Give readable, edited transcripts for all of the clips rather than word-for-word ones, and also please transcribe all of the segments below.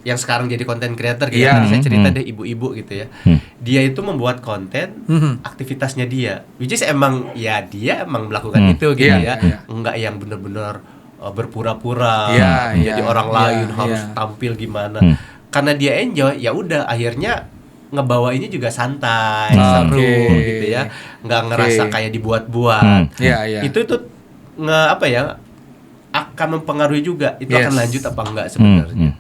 yang sekarang jadi content creator gitu ya. Saya cerita deh ibu-ibu gitu ya. Dia itu membuat konten aktivitasnya dia, which is emang ya dia emang melakukan itu gitu ya. Enggak yang benar-benar berpura-pura jadi orang lain harus tampil gimana. Karena dia enjoy, ya udah akhirnya ngebawainnya juga santai, seru gitu ya. Nggak ngerasa kayak dibuat-buat. Itu akan mempengaruhi juga itu akan lanjut apa enggak sebenarnya.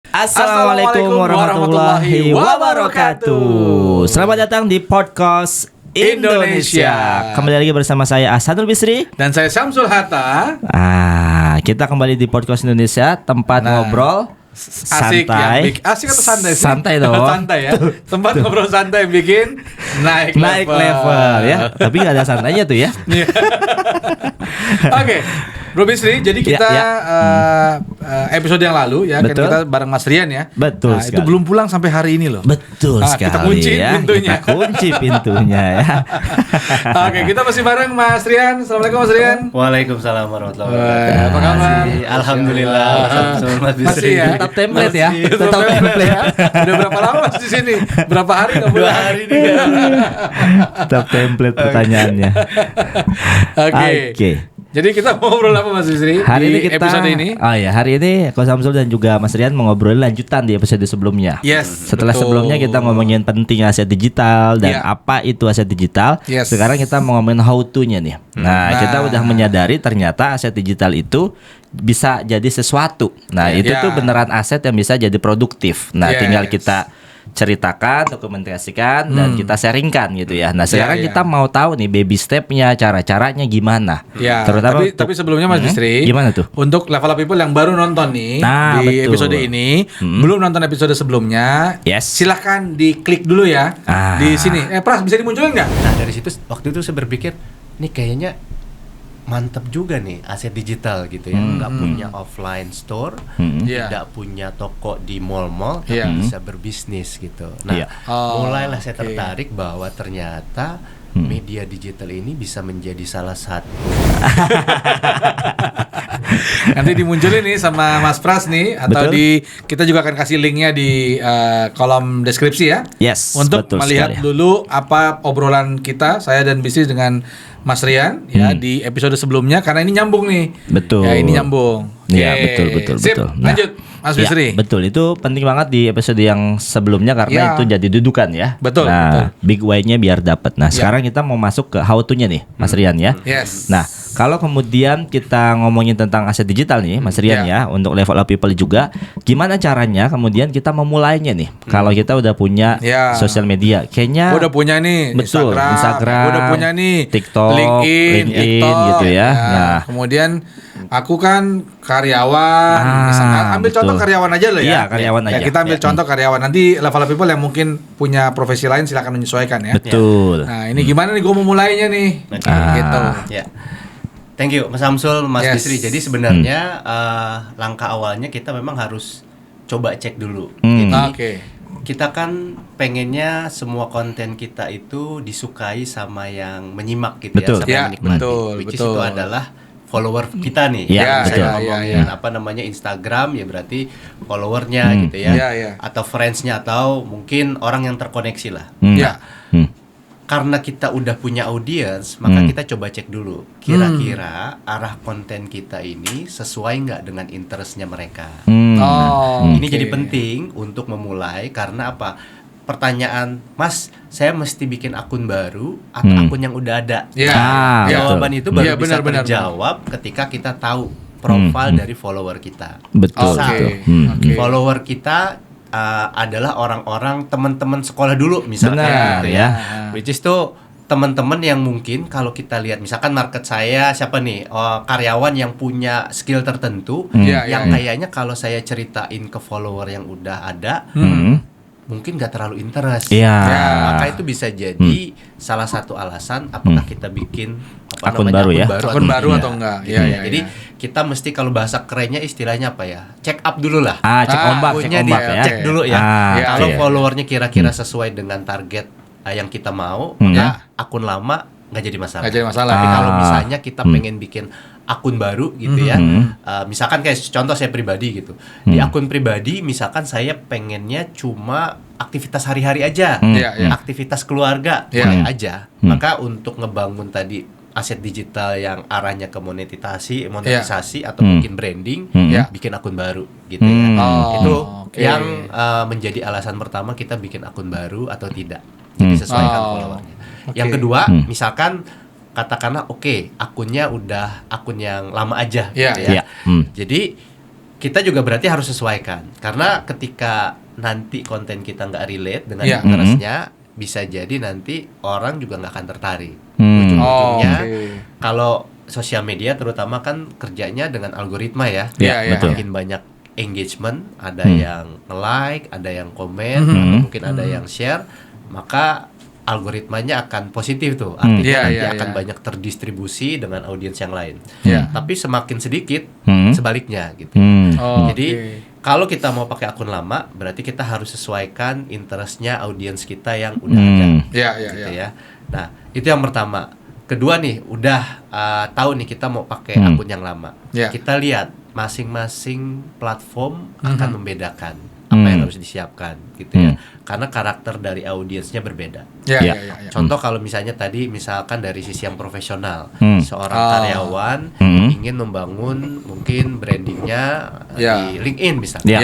Assalamualaikum warahmatullahi wabarakatuh. Selamat datang di podcast Indonesia. Kembali lagi bersama saya Ahsanul Bisri dan saya Syamsul Hatta. Kita kembali di podcast Indonesia, tempat ngobrol asik, santai. Asik atau santai sih? Santai dong. Santai ya. Tempat ngobrol santai bikin naik level ya. Tapi nggak ada santainya tuh ya. Oke, Bro Bisri, jadi kita episode yang lalu ya kan kita bareng Mas Rian ya. Betul. Itu belum pulang sampai hari ini loh. Betul sekali. Kita kunci pintunya. Kita kunci pintunya ya. Oke, kita masih bareng Mas Rian. Assalamualaikum Mas Rian. Waalaikumsalam warahmatullahi wabarakatuh. Apa kabar? Alhamdulillah. Mas Bisri. Masih ya. Tetap template ya. Tetap template ya. Udah berapa lama Mas di sini? Berapa hari enggak pulang? 2 hari nih. Tetap template pertanyaannya. Oke. Jadi kita mau ngobrol apa Mas Bisri hari di ini kita, episode ini? Hari ini Ko Samsul dan juga Mas Rian mau ngobrol lanjutan di episode sebelumnya. Setelah sebelumnya kita ngomongin penting aset digital dan apa itu aset digital. Sekarang kita mau ngomongin how to-nya nih. Kita udah menyadari ternyata aset digital itu bisa jadi sesuatu. Itu tuh beneran aset yang bisa jadi produktif. Tinggal kita ceritakan, dokumentasikan dan kita sharingkan gitu ya. Sekarang kita mau tahu nih baby stepnya, cara-caranya gimana. Terutama tapi sebelumnya Mas Bisri, gimana tuh? Untuk level people yang baru nonton nih di episode ini, belum nonton episode sebelumnya, silahkan diklik dulu ya di sini. Pras bisa dimunculin nggak? Nah dari situ waktu itu saya berpikir, nih kayaknya mantep juga nih aset digital gitu ya, nggak punya offline store, tidak punya toko di mall-mall, tapi bisa berbisnis gitu. Mulailah saya tertarik bahwa ternyata media digital ini bisa menjadi salah satu. Nanti dimunculin nih sama Mas Pras nih, atau kita juga akan kasih linknya di kolom deskripsi ya. Untuk melihat dulu apa obrolan kita, saya dan bisnis dengan Mas Rian ya di episode sebelumnya, karena ini nyambung nih. Ya ini nyambung. Betul. Lanjut Mas Bisri. Betul, itu penting banget di episode yang sebelumnya karena itu jadi dudukan ya. Betul. Big why-nya biar dapat. Sekarang kita mau masuk ke how to-nya nih, Mas Rian ya. Kalau kemudian kita ngomongin tentang aset digital nih, Mas Rian ya, untuk level up people juga, gimana caranya kemudian kita memulainya nih? Kalau kita udah punya sosial media, kayaknya udah punya nih Instagram, udah punya nih TikTok, LinkedIn gitu ya. Kemudian aku kan karyawan, misalkan ambil contoh karyawan aja loh ya. Iya, karyawan aja. Kita ambil contoh karyawan. Nanti level people yang mungkin punya profesi lain silakan menyesuaikan ya. Betul. Nah, ini gimana nih gue mau mulainya nih? Gitu. Thank you Mas Samsul, Mas Bisri. Jadi sebenarnya langkah awalnya kita memang harus coba cek dulu. Jadi kita kan pengennya semua konten kita itu disukai sama yang menyimak gitu sama yang menikmati. Which is itu adalah follower kita nih. Saya ngomongin Instagram ya berarti followernya gitu ya. Atau friends-nya atau mungkin orang yang terkoneksi lah. Karena kita udah punya audience, maka kita coba cek dulu kira-kira arah konten kita ini sesuai nggak dengan interestnya mereka. Ini jadi penting untuk memulai karena apa? Pertanyaan, Mas, saya mesti bikin akun baru atau akun yang udah ada? Jawaban itu baru bisa terjawab ketika kita tahu profil dari follower kita. Betul. Follower kita adalah orang-orang teman-teman sekolah dulu misalnya gitu ya. Which is tuh teman-teman yang mungkin kalau kita lihat misalkan market saya siapa nih karyawan yang punya skill tertentu yang kayaknya kalau saya ceritain ke follower yang udah ada mungkin nggak terlalu interest. Maka itu bisa jadi salah satu alasan apakah kita bikin akun baru atau enggak. Gitu ya. Jadi kita mesti, kalau bahasa kerennya istilahnya apa ya? Check up dulu lah. Cek ombak ya. Cek dulu ya. Kalau followernya kira-kira sesuai dengan target yang kita mau, maka akun lama nggak jadi masalah. Tapi kalau misalnya kita pengen bikin akun baru gitu ya, misalkan kayak contoh saya pribadi gitu, di akun pribadi misalkan saya pengennya cuma aktivitas hari-hari aja, aktivitas keluarga boleh aja, maka untuk ngebangun tadi aset digital yang arahnya ke monetisasi atau mungkin branding, bikin akun baru gitu ya. Itu yang menjadi alasan pertama kita bikin akun baru atau tidak, jadi sesuaikan followernya. Yang kedua, misalkan katakanlah akunnya udah akun yang lama aja gitu ya. Jadi kita juga berarti harus sesuaikan, karena ketika nanti konten kita nggak relate dengan interestnya, bisa jadi nanti orang juga nggak akan tertarik. Ujung-ujungnya kalau sosial media terutama kan kerjanya dengan algoritma ya. Makin banyak engagement, ada yang nge-like, ada yang komen, atau mungkin ada yang share, maka algoritmanya akan positif tuh, artinya nanti akan banyak terdistribusi dengan audiens yang lain. Tapi semakin sedikit sebaliknya gitu. Jadi kalau kita mau pakai akun lama, berarti kita harus sesuaikan interestnya audiens kita yang udah ada. Gitu ya. Nah itu yang pertama. Kedua nih, udah tahu nih kita mau pakai akun yang lama. Kita lihat masing-masing platform akan membedakan apa yang harus disiapkan gitu ya, karena karakter dari audiensnya berbeda. Contoh kalau misalnya tadi misalkan dari sisi yang profesional, seorang karyawan ingin membangun mungkin brandingnya di LinkedIn misalnya,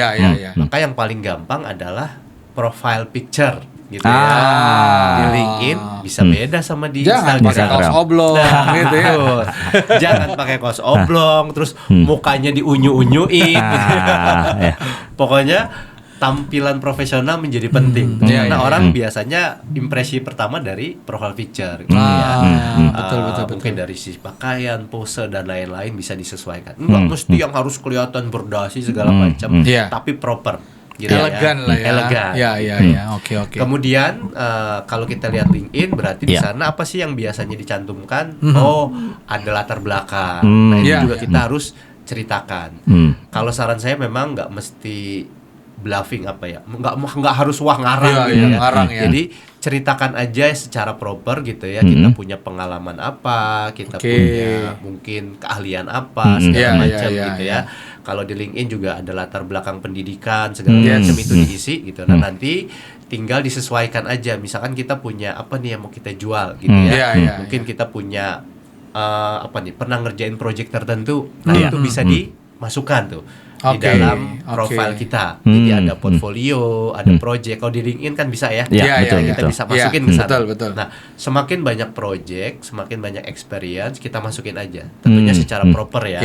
maka yang paling gampang adalah profile picture gitu ya. Di LinkedIn bisa beda sama di Instagram. Jangan pakai kaos oblong gitu ya. Jangan pakai kaos oblong, terus mukanya diunyu-unyuin gitu. Pokoknya tampilan profesional menjadi penting. Karena orang biasanya impresi pertama dari profile picture gitu betul. Mungkin dari sisi pakaian, pose dan lain-lain bisa disesuaikan. Enggak mesti yang harus kelihatan berdasi segala macam, tapi proper gitu, elegan lah ya. Elegan. Oke. Kemudian kalau kita lihat LinkedIn, berarti di sana apa sih yang biasanya dicantumkan? Ada latar belakang. Nah, itu juga kita harus ceritakan. Kalau saran saya memang nggak mesti bluffing nggak harus ngarang gitu ya. Jadi ceritakan aja secara proper gitu ya. Kita punya pengalaman apa, kita punya mungkin keahlian apa segala macam gitu ya. Kalau di LinkedIn juga ada latar belakang pendidikan segala macam itu diisi gitu. Nah nanti tinggal disesuaikan aja. Misalkan kita punya apa nih yang mau kita jual gitu ya. Mungkin kita punya pernah ngerjain project tertentu. Nah itu bisa dimasukkan tuh di dalam profile kita. Jadi ada portfolio, ada project. Kalau di LinkedIn kan bisa ya. Kita bisa masukin ke sana. Betul. Nah, semakin banyak project, semakin banyak experience, kita masukin aja. Tentunya secara proper ya.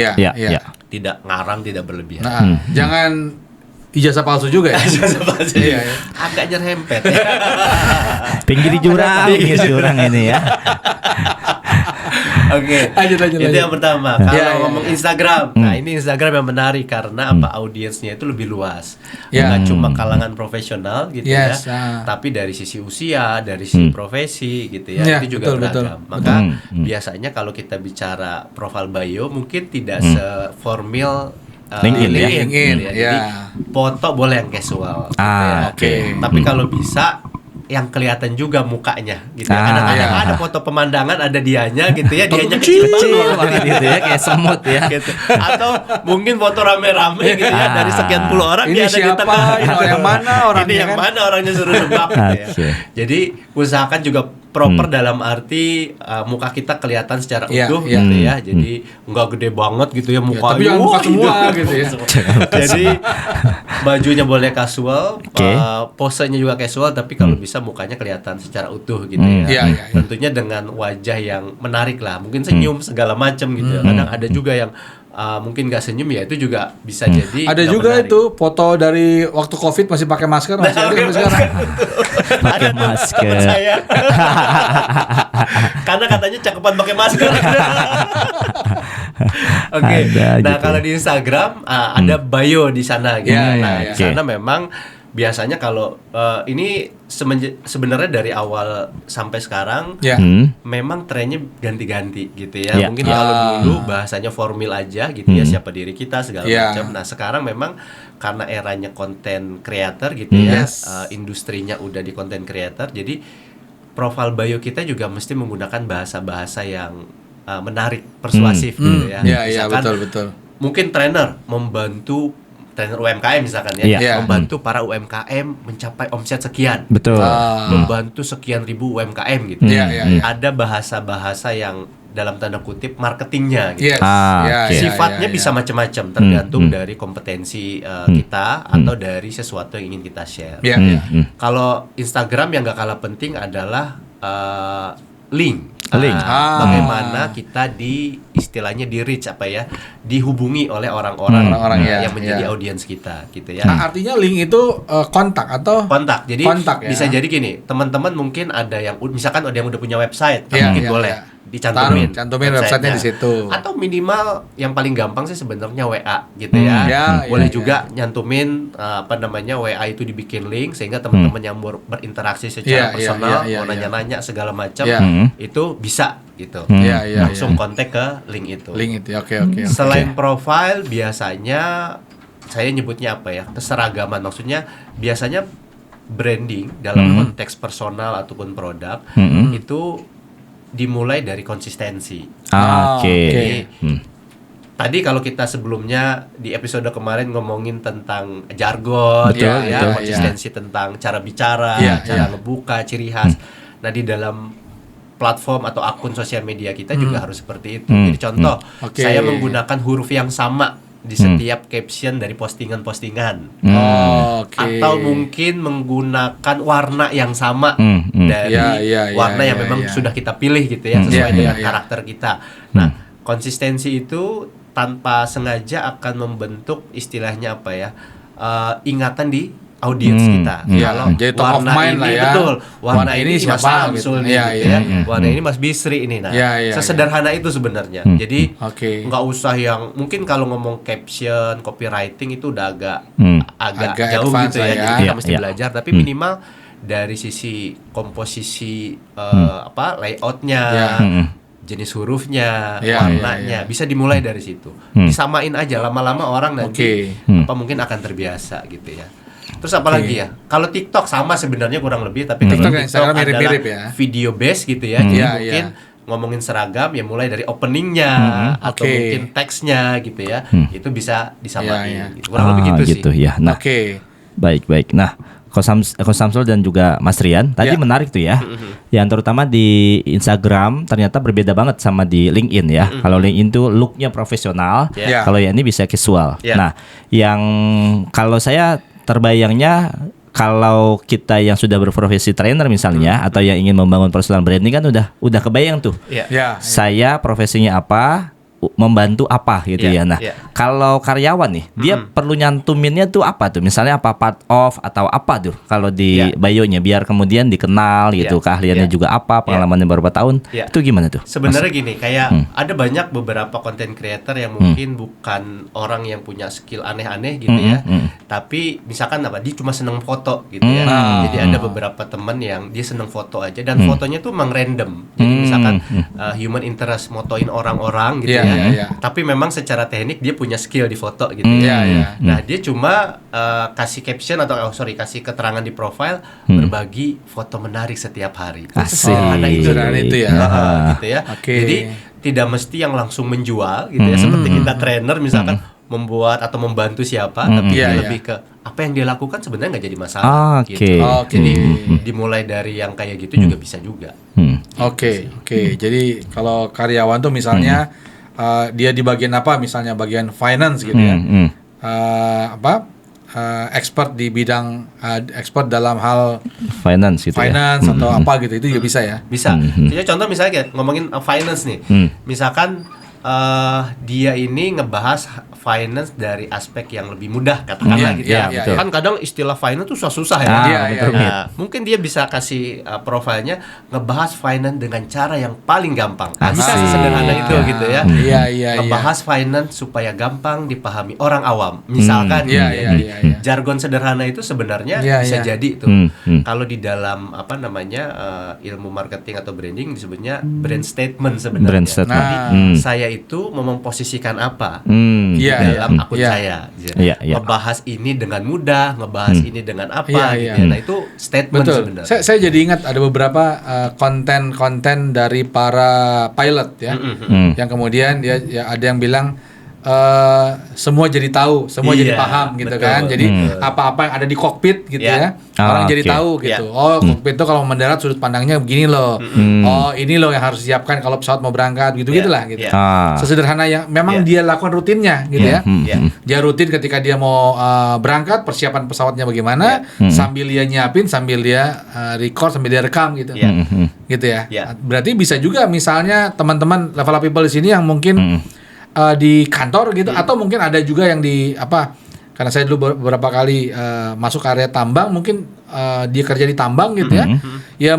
Tidak ngarang, tidak berlebihan. Nah, jangan ijazah palsu juga ya. Ijazah palsu. Agak nyerempet. Pinggir jurang ini ya. Oke. Itu yang pertama. Kalau ngomong Instagram, nah ini Instagram yang menarik karena audiensnya itu lebih luas. Bukan cuma kalangan profesional gitu ya, tapi dari sisi usia, dari sisi profesi gitu ya, itu juga beragam. Maka biasanya kalau kita bicara profile bio mungkin tidak seformal LinkedIn ya. Jadi foto boleh yang casual gitu ya. Tapi kalau bisa yang kelihatan juga mukanya gitu ya. Kadang-kadang ada foto pemandangan, ada dianya gitu ya, dianya kecil banget gitu ya, kayak semut ya gitu. Atau mungkin foto rame-rame gitu ya, dari sekian puluh orang ini dia ada di tengah gitu. Yang mana orangnya? Ini yang mana orangnya, suruh nebak gitu ya. Jadi usahakan juga proper dalam arti muka kita kelihatan secara utuh gitu ya. Jadi enggak gede banget gitu ya muka. Tapi jangan muka semua gitu ya. Jadi bajunya boleh casual, posenya juga casual, tapi kalau bisa mukanya kelihatan secara utuh gitu ya. Tentunya dengan wajah yang menarik lah. Mungkin senyum segala macam gitu ya. Kadang ada juga yang mungkin nggak senyum, ya itu juga bisa jadi. Ada juga menarik. Itu foto dari waktu COVID masih pakai masker, masih ada sampai sekarang. Pakai masker. Karena katanya cakepan pakai masker. Oke. Nah, kalau di Instagram ada bio di sana gitu. Di sana memang biasanya kalau ini sebenarnya dari awal sampai sekarang memang trennya ganti-ganti gitu ya. Mungkin kalau dulu bahasanya formil aja gitu ya, siapa diri kita segala macam. Nah sekarang memang karena eranya content creator gitu ya, industrinya udah di content creator, jadi profile bio kita juga mesti menggunakan bahasa-bahasa yang menarik, persuasif gitu ya. Misalkan betul. Mungkin trainer UMKM misalkan membantu para UMKM mencapai omset sekian. Betul. Membantu sekian ribu UMKM gitu. Ada bahasa-bahasa yang dalam tanda kutip marketingnya gitu. Sifatnya bisa macam-macam tergantung dari kompetensi kita atau dari sesuatu yang ingin kita share. Kalau Instagram yang gak kalah penting adalah link. Bagaimana kita istilahnya di reach dihubungi oleh orang-orang yang menjadi audiens kita gitu ya. Nah, artinya link itu kontak. Jadi bisa jadi gini, teman-teman mungkin ada yang misalkan ada yang udah punya website, mungkin boleh dicantumin websitenya di situ. Atau minimal yang paling gampang sih sebenarnya WA gitu ya. Boleh juga nyantumin WA itu dibikin link sehingga teman-teman yang berinteraksi secara personal mau nanya-nanya segala macam itu bisa gitu. Langsung kontak ke link itu. Oke. Selain profile biasanya saya nyebutnya keseragaman. Maksudnya biasanya branding dalam konteks personal ataupun produk itu dimulai dari konsistensi. Oke. Tadi kalau kita sebelumnya di episode kemarin ngomongin tentang jargon, konsistensi tentang cara bicara, cara ngebuka, ciri khas. Nah di dalam platform atau akun sosial media kita juga harus seperti itu. Jadi contoh, saya menggunakan huruf yang sama di setiap caption dari postingan-postingan. Atau mungkin menggunakan warna yang sama dari warna yang memang sudah kita pilih gitu ya, sesuai dengan karakter kita. Nah, konsistensi itu tanpa sengaja akan membentuk istilahnya ingatan di audiens kita. Kalau jadi top of mind lah ya. Betul. Warna ini Mas Samsul nih gitu ya. Warna ini Mas Bisri ini. Nah, sesederhana itu sebenarnya. Jadi nggak usah yang mungkin kalau ngomong caption, copywriting itu udah agak jauh gitu ya. Jadi kita mesti belajar, tapi minimal dari sisi komposisi layoutnya, jenis hurufnya, warnanya bisa dimulai dari situ. Disamain aja, lama-lama orang nanti mungkin akan terbiasa gitu ya. Terus apalagi ya? Kalau TikTok sama sebenarnya kurang lebih, tapi TikTok mirip-mirip adalah video base gitu ya. Jadi mungkin ngomongin seragam ya mulai dari openingnya atau mungkin teksnya gitu ya. Itu bisa disamain. Gitu. Kurang lebih gitu sih. Ya. Nah, baik. Nah, Coach Samsul dan juga Mas Rian tadi menarik tuh ya. Yang terutama di Instagram ternyata berbeda banget sama di LinkedIn ya. Kalau LinkedIn tuh looknya profesional, kalau yang ini bisa casual. Nah, yang kalau saya terbayangnya kalau kita yang sudah berprofesi trainer misalnya atau yang ingin membangun personal branding kan udah kebayang tuh. Saya profesinya apa, membantu apa gitu ya. Nah, kalau karyawan nih, dia perlu nyantuminnya tuh apa tuh? Misalnya apa part of atau apa tuh kalau di bio-nya biar kemudian dikenal gitu, keahliannya juga apa, pengalamannya berapa tahun. Itu gimana tuh? Sebenarnya gini, kayak ada banyak beberapa content creator yang mungkin bukan orang yang punya skill aneh-aneh gitu ya. Tapi misalkan dia cuma seneng foto gitu ya. Jadi ada beberapa teman yang dia seneng foto aja dan fotonya tuh emang random. Jadi misalkan human interest motoin orang-orang gitu ya. Tapi memang secara teknik dia punya skill di foto gitu ya. Nah, dia cuma kasih caption atau kasih keterangan di profile berbagi foto menarik setiap hari. Asik. Itu ya. Gitu ya. Jadi tidak mesti yang langsung menjual gitu ya. Seperti kita trainer misalkan membuat atau membantu siapa, tapi lebih ke apa yang dia lakukan sebenarnya nggak jadi masalah. Gitu. Jadi dimulai dari yang kayak gitu juga bisa juga. Oke. Jadi kalau karyawan tuh misalnya dia di bagian apa, misalnya bagian finance gitu ya, expert di bidang expert dalam hal finance gitu atau apa gitu, itu juga bisa ya. Bisa. Jadi contoh misalnya ngomongin finance nih, misalkan dia ini ngebahas finance dari aspek yang lebih mudah katakanlah gitu ya. Kan kadang istilah finance tuh susah ya. Mungkin dia bisa kasih profilnya ngebahas finance dengan cara yang paling gampang. Bisa sederhana itu gitu ya. Ngebahas finance supaya gampang dipahami orang awam. Misalkan jargon sederhana itu sebenarnya bisa jadi tuh. Kalau di dalam ilmu marketing atau branding disebutnya brand statement sebenarnya. Jadi saya itu mau memposisikan apa dalam akun saya. Ngebahas ini dengan mudah, ngebahas ini dengan apa gitu. Nah itu statement sebenarnya. Saya jadi ingat ada beberapa konten-konten dari para pilot ya, yang kemudian ya ada yang bilang semua jadi tahu, semua jadi paham gitu kan. Jadi apa-apa yang ada di kokpit gitu ya, orang jadi tahu gitu. Oh, kokpit itu kalau mendarat sudut pandangnya begini loh. Oh, ini loh yang harus disiapkan kalau pesawat mau berangkat gitu-gitulah gitu. Sesederhana yang memang dia lakukan rutinnya gitu ya. Dia rutin ketika dia mau berangkat, persiapan pesawatnya bagaimana, sambil dia nyiapin, sambil dia record, sambil dia rekam gitu. Gitu ya. Berarti bisa juga misalnya teman-teman level up people di sini yang mungkin di kantor gitu, atau mungkin ada juga yang di karena saya dulu beberapa kali masuk area tambang, mungkin dia kerja di tambang gitu ya, ya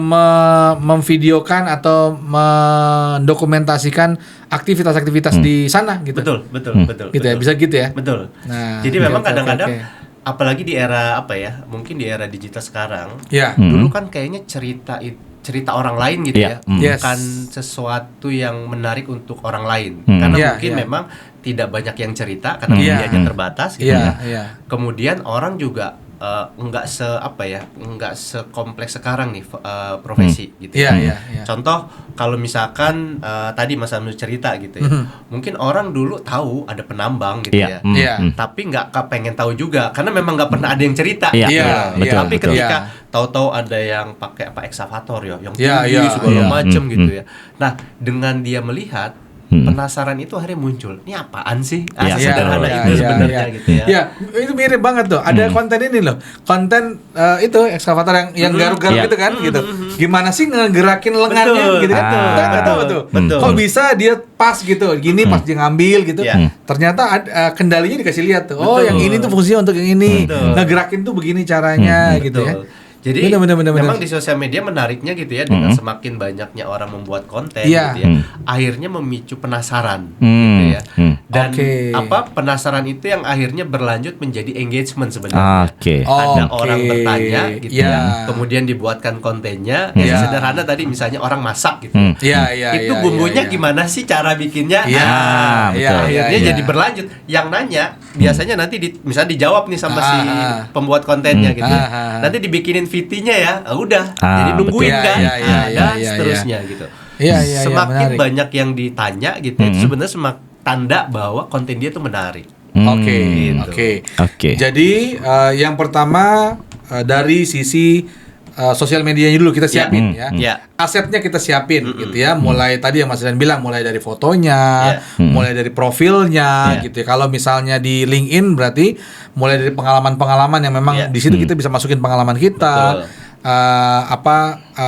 memvideokan atau mendokumentasikan aktivitas-aktivitas di sana gitu. Betul. Gitu ya, bisa gitu ya. Betul. Nah, jadi memang kadang-kadang apalagi di era mungkin di era digital sekarang. Dulu kan kayaknya cerita orang lain gitu ya, bukan sesuatu yang menarik untuk orang lain, karena mungkin memang tidak banyak yang cerita karena medianya terbatas gitu ya. Kemudian orang juga nggak sekompleks sekarang nih profesi gitu. Contoh kalau misalkan tadi Mas Amil cerita gitu ya, mungkin orang dulu tahu ada penambang gitu ya, tapi nggak pengen tahu juga karena memang nggak pernah ada yang cerita. Tapi ketika tahu-tahu ada yang pakai ekskavator yang tinggi segala macam gitu ya. Nah dengan dia melihat penasaran itu akhirnya muncul. Ini apaan sih? Sederhana itu sebenarnya gitu ya. Ya, itu mirip banget tuh. Ada konten ini loh. Konten itu ekskavator yang garuk-garuk gitu kan gitu. Gimana sih ngegerakin lengannya gitu kan? Enggak tahu tuh. Kok bisa dia pas gitu. Gini pas dia ngambil gitu. Ternyata kendalinya dikasih lihat tuh. Oh, yang ini tuh fungsinya untuk yang ini. Ngegerakin tuh begini caranya gitu ya. Jadi memang di sosial media menariknya gitu ya, dengan semakin banyaknya orang membuat konten gitu ya, akhirnya memicu penasaran gitu ya. Dan penasaran itu yang akhirnya berlanjut menjadi engagement sebenarnya. Ada orang bertanya gitu ya, kemudian dibuatkan kontennya. Sederhana tadi misalnya orang masak gitu. Itu bumbunya gimana sih cara bikinnya? Akhirnya jadi berlanjut. Yang nanya biasanya nanti misalnya dijawab nih sama si pembuat kontennya gitu. Nanti dibikinin VT-nya ya, udah. Jadi nungguin kan, dan seterusnya gitu. Semakin banyak yang ditanya gitu, itu sebenarnya semakin tanda bahwa konten dia tuh menarik. Oke. Jadi yang pertama dari sisi sosial medianya dulu kita siapin asetnya kita siapin gitu ya, mulai tadi yang Mas Rian bilang, mulai dari fotonya, mulai dari profilnya gitu ya. Kalau misalnya di LinkedIn berarti mulai dari pengalaman-pengalaman yang memang di situ kita bisa masukin pengalaman kita,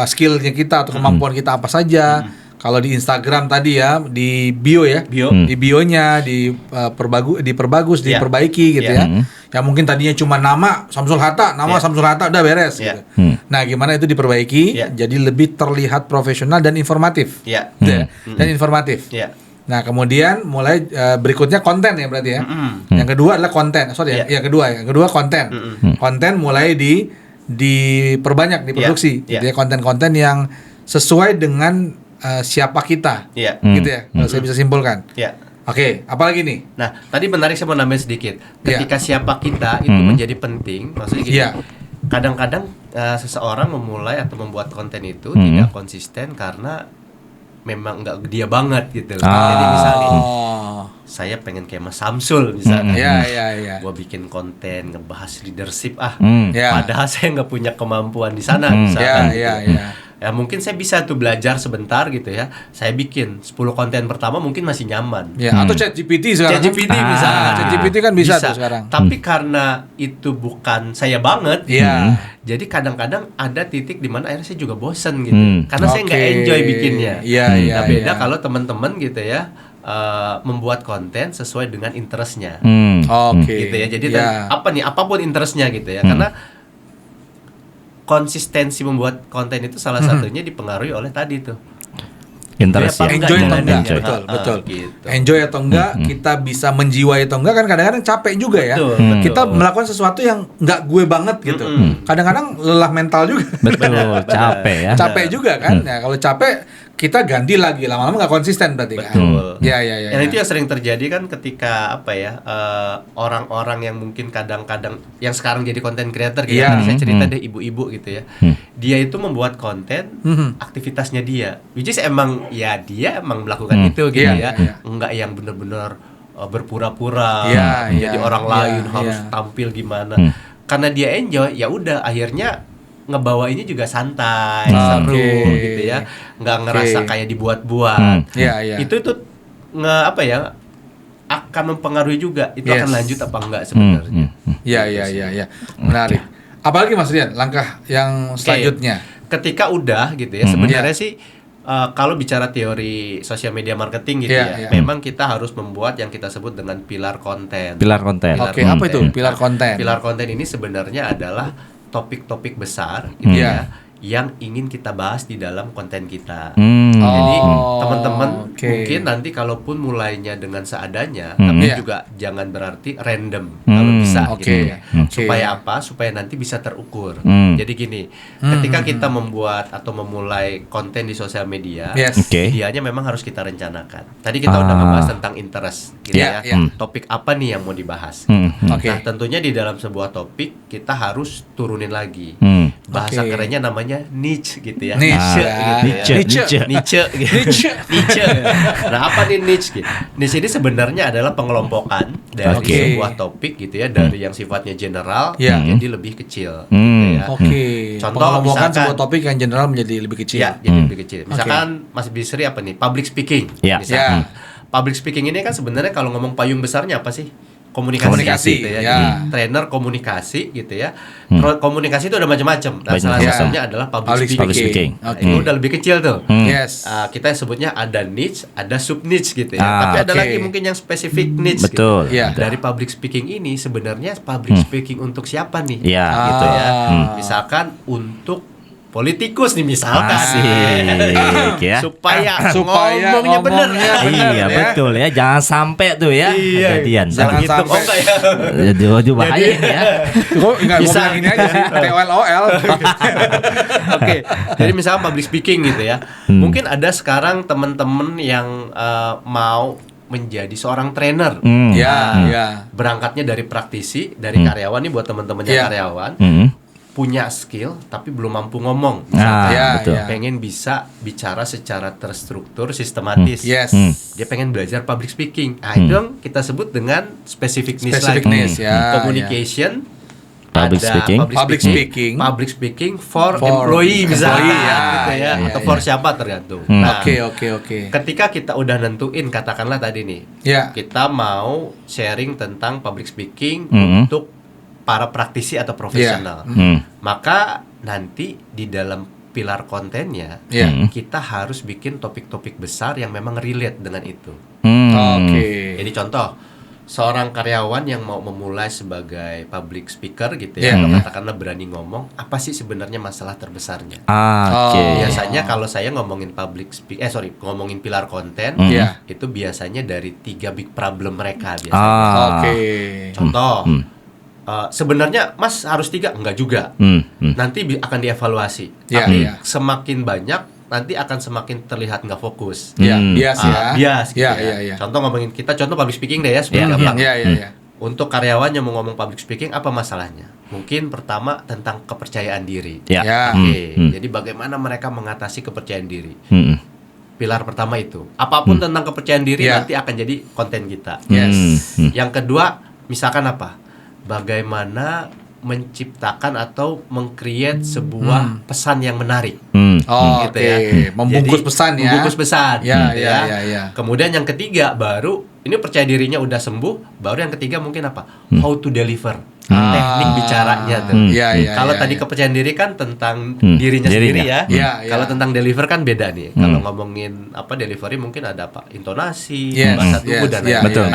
skillnya kita atau kemampuan kita apa saja. Kalau di Instagram tadi ya, di bio ya, di bionya diperbagus, diperbaiki gitu ya. Yang mungkin tadinya cuma nama Samsul Hatta, Samsul Hatta udah beres gitu. Nah, gimana itu diperbaiki jadi lebih terlihat profesional dan informatif. Dan informatif. Nah, kemudian mulai berikutnya konten ya berarti ya. Yang kedua adalah konten. Yang kedua konten. Konten mulai diperbanyak, diproduksi gitu ya, konten-konten yang sesuai dengan siapa kita, gitu ya. Kalau saya bisa simpulkan. Oke, apalagi nih? Nah, tadi menarik, saya mau nambahin sedikit. Ketika siapa kita itu menjadi penting, maksudnya gini. Kadang-kadang seseorang memulai atau membuat konten itu tidak konsisten karena memang nggak dia banget gitu. Jadi misalnya saya pengen kayak Mas Samsul misalnya. Gua bikin konten ngebahas leadership padahal saya nggak punya kemampuan di sana misalkan. Ya mungkin saya bisa tuh belajar sebentar gitu ya. Saya bikin 10 konten pertama mungkin masih nyaman. Atau ChatGPT sekarang. ChatGPT misalnya. ChatGPT kan bisa tuh sekarang. Tapi karena itu bukan saya banget. Jadi kadang-kadang ada titik di mana akhirnya saya juga bosen gitu. Karena saya nggak enjoy bikinnya. Beda kalau teman-teman gitu ya. membuat konten sesuai dengan interestnya. Gitu ya. Jadi apapun interestnya gitu ya. Karena konsistensi membuat konten itu salah satunya dipengaruhi oleh tadi tuh. Interest ya. Enjoy atau enggak? Betul. Gitu. Enjoy atau enggak, kita bisa menjiwai atau enggak, kan kadang-kadang capek juga ya. Kita melakukan sesuatu yang enggak gue banget gitu. Kadang-kadang lelah mental juga. Betul, capek ya. Capek juga kan. Ya, kalau capek kita ganti lagi, lama-lama nggak konsisten berarti kan. Ya. Dan itu yang sering terjadi kan ketika orang-orang yang mungkin kadang-kadang yang sekarang jadi content creator gitu. Saya cerita deh ibu-ibu gitu ya. Dia itu membuat konten aktivitasnya dia, which is emang ya dia emang melakukan itu gitu ya. Enggak yang benar-benar berpura-pura jadi orang lain harus tampil gimana. Karena dia enjoy, ya udah akhirnya ngebawainnya juga santai, seru gitu ya, nggak ngerasa kayak dibuat-buat. Itu akan mempengaruhi juga itu akan lanjut apa enggak sebenarnya. Ya. Menarik. Apalagi Mas Rian, langkah yang selanjutnya? Ketika udah gitu ya, sebenarnya sih kalau bicara teori sosial media marketing gitu memang kita harus membuat yang kita sebut dengan pilar konten. Apa itu pilar konten? Pilar konten ini sebenarnya adalah topik-topik besar gitu ya yang ingin kita bahas di dalam konten kita. Jadi teman-teman mungkin nanti kalaupun mulainya dengan seadanya, tapi juga jangan berarti random kalau bisa gitu ya. Supaya apa? Supaya nanti bisa terukur. Jadi gini, ketika kita membuat atau memulai konten di sosial media, ideanya memang harus kita rencanakan. Tadi kita udah ngebahas tentang interest gitu ya. Topik apa nih yang mau dibahas? Nah, tentunya di dalam sebuah topik kita harus turunin lagi. Bahasa kerennya namanya niche gitu ya. Niche. Nah, apa nih niche gitu? Niche ini sebenarnya adalah pengelompokan dari sebuah topik gitu ya, dari yang sifatnya general jadi lebih kecil gitu ya. Contoh misalkan sebuah topik yang general menjadi lebih kecil. Jadi lebih kecil. Misalkan Mas Bisri apa nih? Public speaking. Misalkan. Public speaking ini kan sebenarnya kalau ngomong payung besarnya apa sih? Komunikasi gitu ya. Jadi trainer komunikasi gitu ya. Komunikasi itu ada macam-macam. Dan salah satunya adalah public speaking. Itu udah lebih kecil tuh. Kita sebutnya ada niche, ada sub niche gitu ya. Tapi ada lagi mungkin yang spesifik niche gitu. Dari public speaking ini sebenarnya public speaking untuk siapa nih? Gitu ya. Misalkan untuk politikus nih misalkan supaya ngomongnya bener. Iya betul ya, jangan sampai tuh ya kejadian. Jangan sampai jadi bahaya ya. Kok nggak bisa ini aja sih TOL. Jadi misalnya public speaking gitu ya. Mungkin ada sekarang teman-teman yang mau menjadi seorang trainer. Berangkatnya dari praktisi, dari karyawan nih buat teman-teman yang karyawan. Punya skill tapi belum mampu ngomong. Pengen bisa bicara secara terstruktur, sistematis. Dia pengen belajar public speaking. Itu yang kita sebut dengan specific niche. Communication, public speaking for employee misalnya, atau for siapa tergantung. Ketika kita udah nentuin, katakanlah tadi nih, kita mau sharing tentang public speaking untuk para praktisi atau profesional. Maka nanti di dalam pilar kontennya kita harus bikin topik-topik besar yang memang relate dengan itu. Jadi contoh, seorang karyawan yang mau memulai sebagai public speaker gitu ya, katakanlah berani ngomong, apa sih sebenarnya masalah terbesarnya? Biasanya kalau saya ngomongin ngomongin pilar konten, itu biasanya dari 3 big problem mereka biasanya. Contoh, sebenarnya Mas harus 3, enggak juga. Nanti akan dievaluasi. Tapi semakin banyak nanti akan semakin terlihat nggak fokus. Bias gitu ya. Contoh public speaking deh ya supaya gampang. Untuk karyawan yang mau ngomong public speaking, apa masalahnya? Mungkin pertama tentang kepercayaan diri. Jadi bagaimana mereka mengatasi kepercayaan diri. Pilar pertama itu. Apapun tentang kepercayaan diri nanti akan jadi konten kita. Yang kedua, misalkan apa? Bagaimana menciptakan atau meng-create sebuah pesan yang menarik. Membungkus pesan ya. Membungkus pesan. Kemudian yang ketiga baru ini percaya dirinya udah sembuh, baru yang ketiga mungkin apa? How to deliver. Teknik bicaranya tuh. Kalau tadi kepercayaan diri kan tentang dirinya sendiri ya. Kalau tentang deliver kan beda nih. Kalau ngomongin apa delivery mungkin ada apa? Intonasi, bahasa tubuh dan lain-lain. Betul.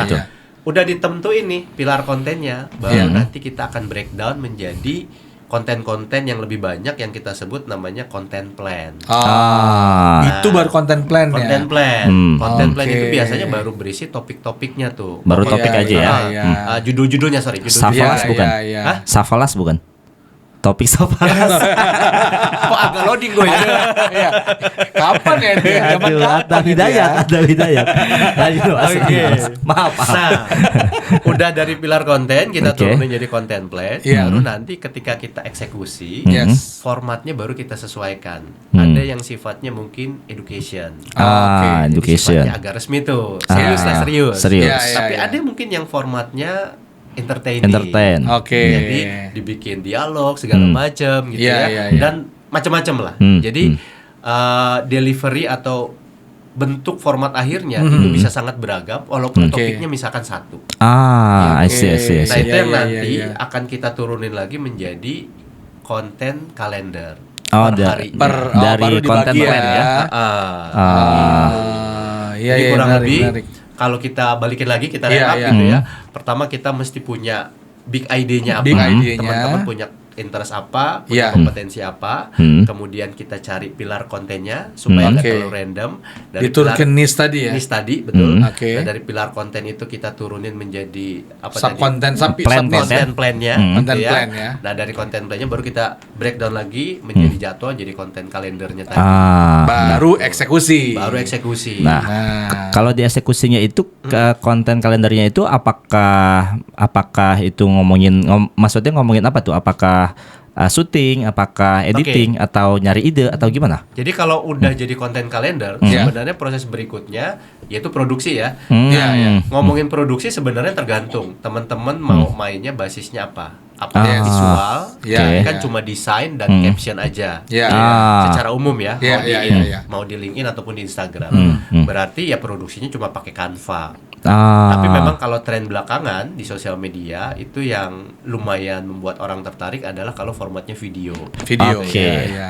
Udah ditentuin nih pilar kontennya, baru nanti kita akan breakdown menjadi konten-konten yang lebih banyak yang kita sebut namanya content plan. Itu baru content plan ya. Content plan. Content plan itu biasanya baru berisi topik-topiknya tuh. Baru topik aja ya. Judul-judulnya Safalas bukan? Safalas bukan? Topik Safalas. Kok agak loading gue ya? Kapan ya ini? Ada hidayat. Maaf. Nah, udah dari pilar konten kita turunin jadi content plan. Baru nanti ketika kita eksekusi, formatnya baru kita sesuaikan. Ada yang sifatnya mungkin education. Education. Sifatnya agak resmi tuh. Serius. Tapi ada mungkin yang formatnya entertain. Jadi dibikin dialog segala macam gitu dan macam-macam lah. Jadi delivery atau bentuk format akhirnya itu bisa sangat beragam walaupun topiknya misalkan satu. I see. Nah, itu yang nanti akan kita turunin lagi menjadi konten kalender. Dari konten plan ya. Jadi kurang lebih kalau kita balikin lagi kita recap gitu ya. Pertama kita mesti punya big idenya apa, teman-teman punya interest apa, punya kompetensi apa, kemudian kita cari pilar kontennya supaya nggak terlalu random. Dari diturunkan niche tadi ya. Niche tadi betul. Dan dari pilar konten itu kita turunin menjadi apa subkonten, konten plannya. Konten plan ya. Nah dari konten plannya baru kita breakdown lagi menjadi jadwal jadi konten kalendernya tadi. Baru eksekusi. Nah, kalau di eksekusinya itu ke konten kalendernya itu apakah itu maksudnya ngomongin apa tuh? Apakah syuting, apakah editing atau nyari ide atau gimana? Jadi kalau udah jadi konten kalender, sebenarnya proses berikutnya yaitu produksi ya. Ngomongin produksi sebenarnya tergantung teman-teman mau mainnya basisnya apa. Apakah visual, kan cuma desain dan caption aja. Secara umum ya. Mau di LinkedIn ataupun di Instagram. Berarti ya produksinya cuma pakai Canva. Tapi memang kalau tren belakangan di sosial media itu yang lumayan membuat orang tertarik adalah kalau formatnya video.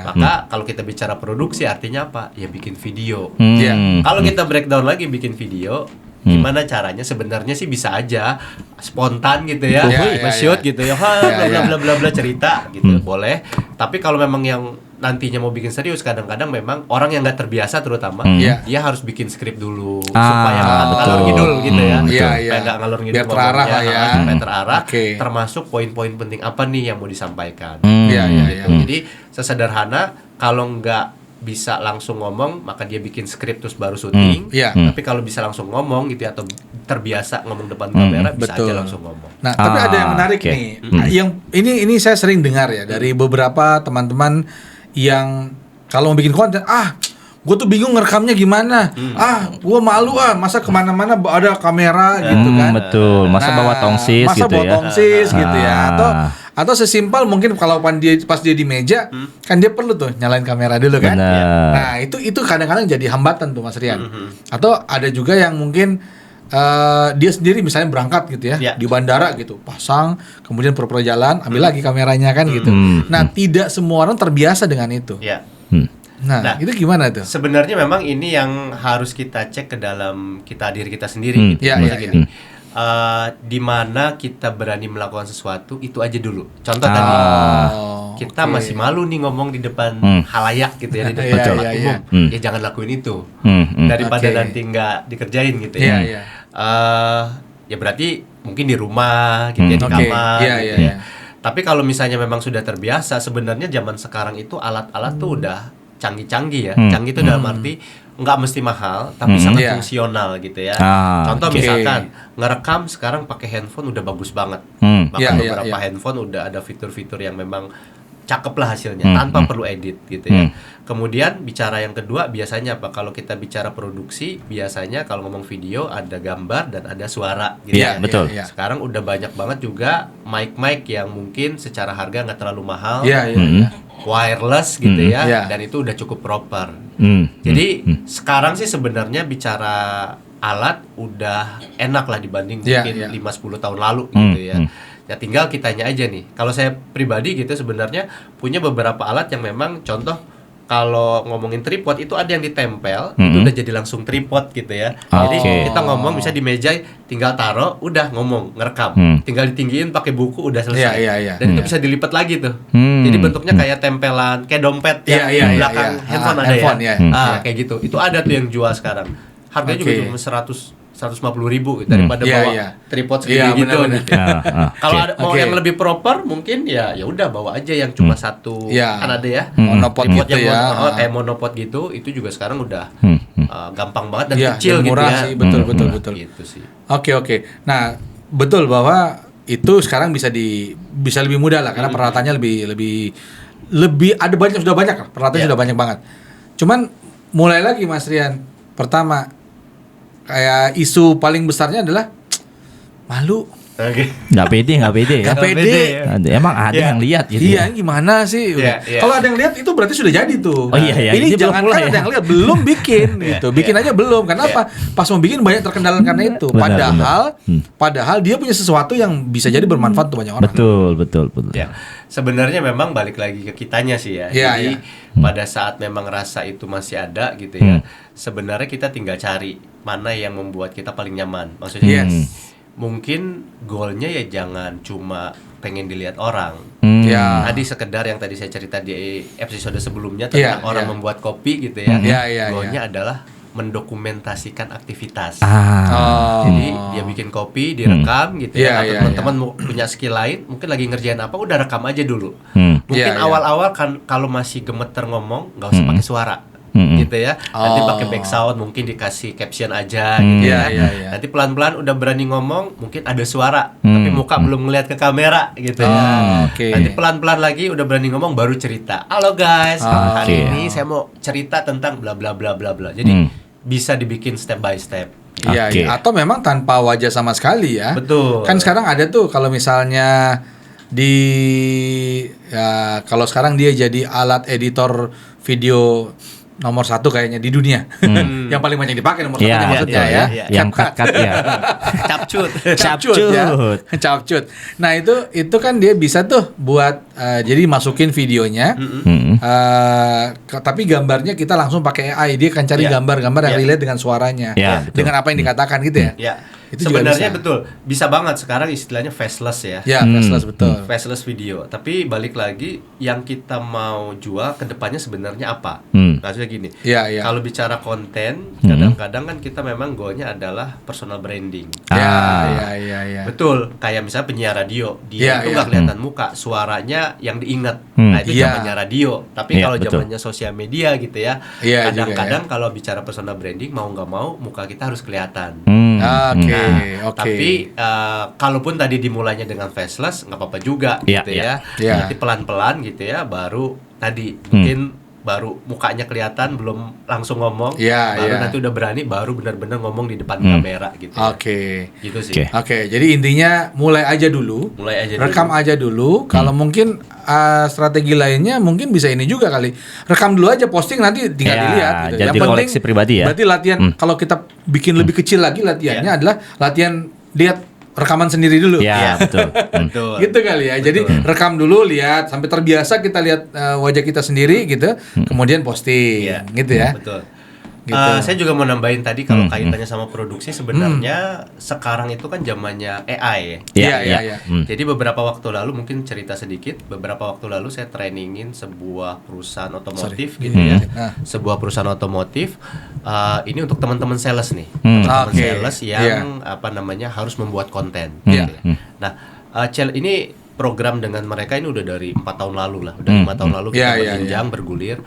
Maka kalau kita bicara produksi artinya apa? Ya bikin video. Kalau kita breakdown lagi bikin video, gimana caranya? Sebenarnya sih bisa aja spontan gitu ya, nge-shoot gitu ya, bla bla bla cerita gitu, boleh. Tapi kalau memang yang nantinya mau bikin serius, kadang-kadang memang orang yang nggak terbiasa terutama dia harus bikin skrip dulu supaya nggak ngalor ngidul gitu ya, supaya nggak ngalor ngidul, biar terarah ya, supaya terarah. Termasuk poin-poin penting apa nih yang mau disampaikan. Jadi sesederhana kalau nggak bisa langsung ngomong maka dia bikin skrip terus baru syuting. Tapi kalau bisa langsung ngomong gitu atau terbiasa ngomong depan kamera bisa aja langsung ngomong. Nah, tapi ada yang menarik nih. Yang ini saya sering dengar ya dari beberapa teman-teman yang kalau mau bikin konten, gue tuh bingung ngerekamnya gimana. Gue malu masa kemana-mana ada kamera gitu kan. Betul. Masa bawa tongsis gitu ya. Atau sesimpel mungkin kalau pas dia di meja kan dia perlu tuh nyalain kamera dulu kan. Nah itu kadang-kadang jadi hambatan tuh Mas Rian. Atau ada juga yang mungkin dia sendiri misalnya berangkat gitu ya di bandara gitu, pasang kemudian pura-pura jalan ambil lagi kameranya kan gitu. Nah tidak semua orang terbiasa dengan itu. Nah itu gimana tuh? Sebenarnya memang ini yang harus kita cek ke dalam diri kita sendiri gitu. Gini, di mana kita berani melakukan sesuatu itu aja dulu. Contoh tadi kita masih malu nih ngomong di depan halayak gitu ya, di depan umum. Ya jangan lakuin itu daripada nanti nggak dikerjain gitu ya. Ya berarti mungkin di rumah gitu ya, di kamar gitu ya. Tapi kalau misalnya memang sudah terbiasa, sebenarnya zaman sekarang itu alat-alat tuh udah canggih-canggih ya. Canggih itu dalam arti nggak mesti mahal tapi sangat fungsional gitu ya. Contoh misalkan ngerekam sekarang pakai handphone udah bagus banget. Bahkan beberapa handphone udah ada fitur-fitur yang memang cakep lah hasilnya tanpa perlu edit gitu ya. Kemudian bicara yang kedua biasanya apa? Kalau kita bicara produksi biasanya kalau ngomong video ada gambar dan ada suara gitu ya. Betul. Sekarang udah banyak banget juga mic yang mungkin secara harga nggak terlalu mahal. Wireless gitu ya, dan itu udah cukup proper. Jadi sekarang sih sebenarnya bicara alat udah enak lah dibanding mungkin 5-10 tahun lalu gitu ya. Ya tinggal kitanya aja nih. Kalau saya pribadi gitu sebenarnya punya beberapa alat yang memang contoh kalau ngomongin tripod itu ada yang ditempel, itu udah jadi langsung tripod gitu ya. Jadi kita ngomong bisa di meja, tinggal taruh, udah ngomong, ngerekam. Tinggal ditinggiin pakai buku, udah selesai. Dan itu bisa dilipat lagi tuh. Jadi bentuknya kayak tempelan, kayak dompet yang di belakang handphone ada ya. Kayak gitu. Itu ada tuh yang jual sekarang. Harganya juga cuma 150.000 daripada bawa tripod segini gitu. Kalau mau yang lebih proper mungkin ya udah bawa aja yang cuma satu kan ada ya monopod gitu ya, kayak monopod gitu. Itu juga sekarang udah gampang banget dan kecil murah gitu ya. sih, betul. Gitu sih. Oke. Nah, betul bahwa itu sekarang bisa lebih mudah lah karena peralatannya lebih ada banyak, sudah banyak lah peralatannya, sudah banyak banget. Cuman mulai lagi Mas Rian, pertama kayak isu paling besarnya adalah malu. Nggak pede. Emang ada yang lihat gitu. Iya, gimana sih? Kalau ada yang lihat itu berarti sudah jadi tuh. Ini jangan kan ada yang lihat belum bikin gitu. Bikin aja belum. Kenapa? Pas mau bikin banyak terkendala karena itu. Padahal dia punya sesuatu yang bisa jadi bermanfaat untuk banyak orang. Betul. Ya. Sebenarnya memang balik lagi ke kitanya sih ya. Jadi pada saat memang rasa itu masih ada gitu ya. Sebenarnya kita tinggal cari mana yang membuat kita paling nyaman. Maksudnya mungkin goalnya ya jangan cuma pengen dilihat orang. Tadi sekedar yang tadi saya cerita di episode sebelumnya tentang orang membuat kopi gitu ya. Goalnya adalah mendokumentasikan aktivitas. Jadi dia bikin kopi, direkam gitu ya. Atau teman-teman punya skill lain, mungkin lagi ngerjain apa, udah rekam aja dulu. Mungkin awal-awal kan kalau masih gemeter ngomong, nggak usah pakai suara. Gitu ya. Nanti pakai back sound, mungkin dikasih caption aja gitu ya. Nanti pelan-pelan udah berani ngomong, mungkin ada suara tapi muka belum ngeliat ke kamera gitu ya. Nanti pelan-pelan lagi udah berani ngomong baru cerita. Halo guys, hari ini saya mau cerita tentang bla bla bla bla bla. Jadi bisa dibikin step by step. Atau memang tanpa wajah sama sekali ya. Betul. Kan sekarang ada tuh kalau misalnya kalau sekarang dia jadi alat editor video nomor 1 kayaknya di dunia. Yang paling banyak dipakai nomor 1-nya maksudnya ya. Yang cut ya. Capcut. Nah, itu kan dia bisa tuh buat jadi masukin videonya. Tapi gambarnya kita langsung pakai AI. Dia akan cari gambar-gambar yang relate dengan suaranya. Dengan apa yang dikatakan gitu ya. Itu sebenarnya betul. Bisa banget sekarang istilahnya faceless ya. Faceless betul. Faceless video. Tapi balik lagi yang kita mau jual ke depannya sebenarnya apa? Maksudnya gini. Kalau bicara konten, kadang-kadang kan kita memang goalnya adalah personal branding. Betul. Kayak misalnya penyiar radio, dia itu nggak kelihatan muka, suaranya yang diingat. Nah itu zamannya radio. Tapi kalau zamannya sosial media gitu ya, kadang-kadang kalau bicara personal branding mau nggak mau muka kita harus kelihatan. Tapi kalaupun tadi dimulainya dengan faceless nggak apa-apa juga gitu ya. Nanti pelan-pelan gitu ya, baru tadi mungkin baru mukanya kelihatan belum langsung ngomong, baru nanti udah berani baru benar-benar ngomong di depan kamera gitu. Gitu sih. Jadi intinya mulai aja dulu. Rekam aja dulu. Kalau mungkin strategi lainnya mungkin bisa ini juga kali. Rekam dulu aja, posting nanti tinggal dilihat gitu. Jadi yang koleksi pribadi ya. Berarti latihan kalau kita bikin lebih kecil lagi latihannya adalah latihan lihat rekaman sendiri dulu. Betul. Gitu kali ya. Jadi rekam dulu, lihat sampai terbiasa kita lihat wajah kita sendiri gitu, kemudian posting gitu ya. Betul. Saya juga mau nambahin tadi kalau kaitannya sama produksi sebenarnya sekarang itu kan zamannya AI ya. Jadi beberapa waktu lalu mungkin cerita sedikit, beberapa waktu lalu saya trainingin sebuah perusahaan otomotif gitu ya. Sebuah perusahaan otomotif ini untuk teman-teman sales nih. Teman-teman sales yang harus membuat konten gitu ya. Nah, ini program dengan mereka ini udah dari 4 tahun lalu lah. Udah 5 tahun lalu kita berjenjang bergulir.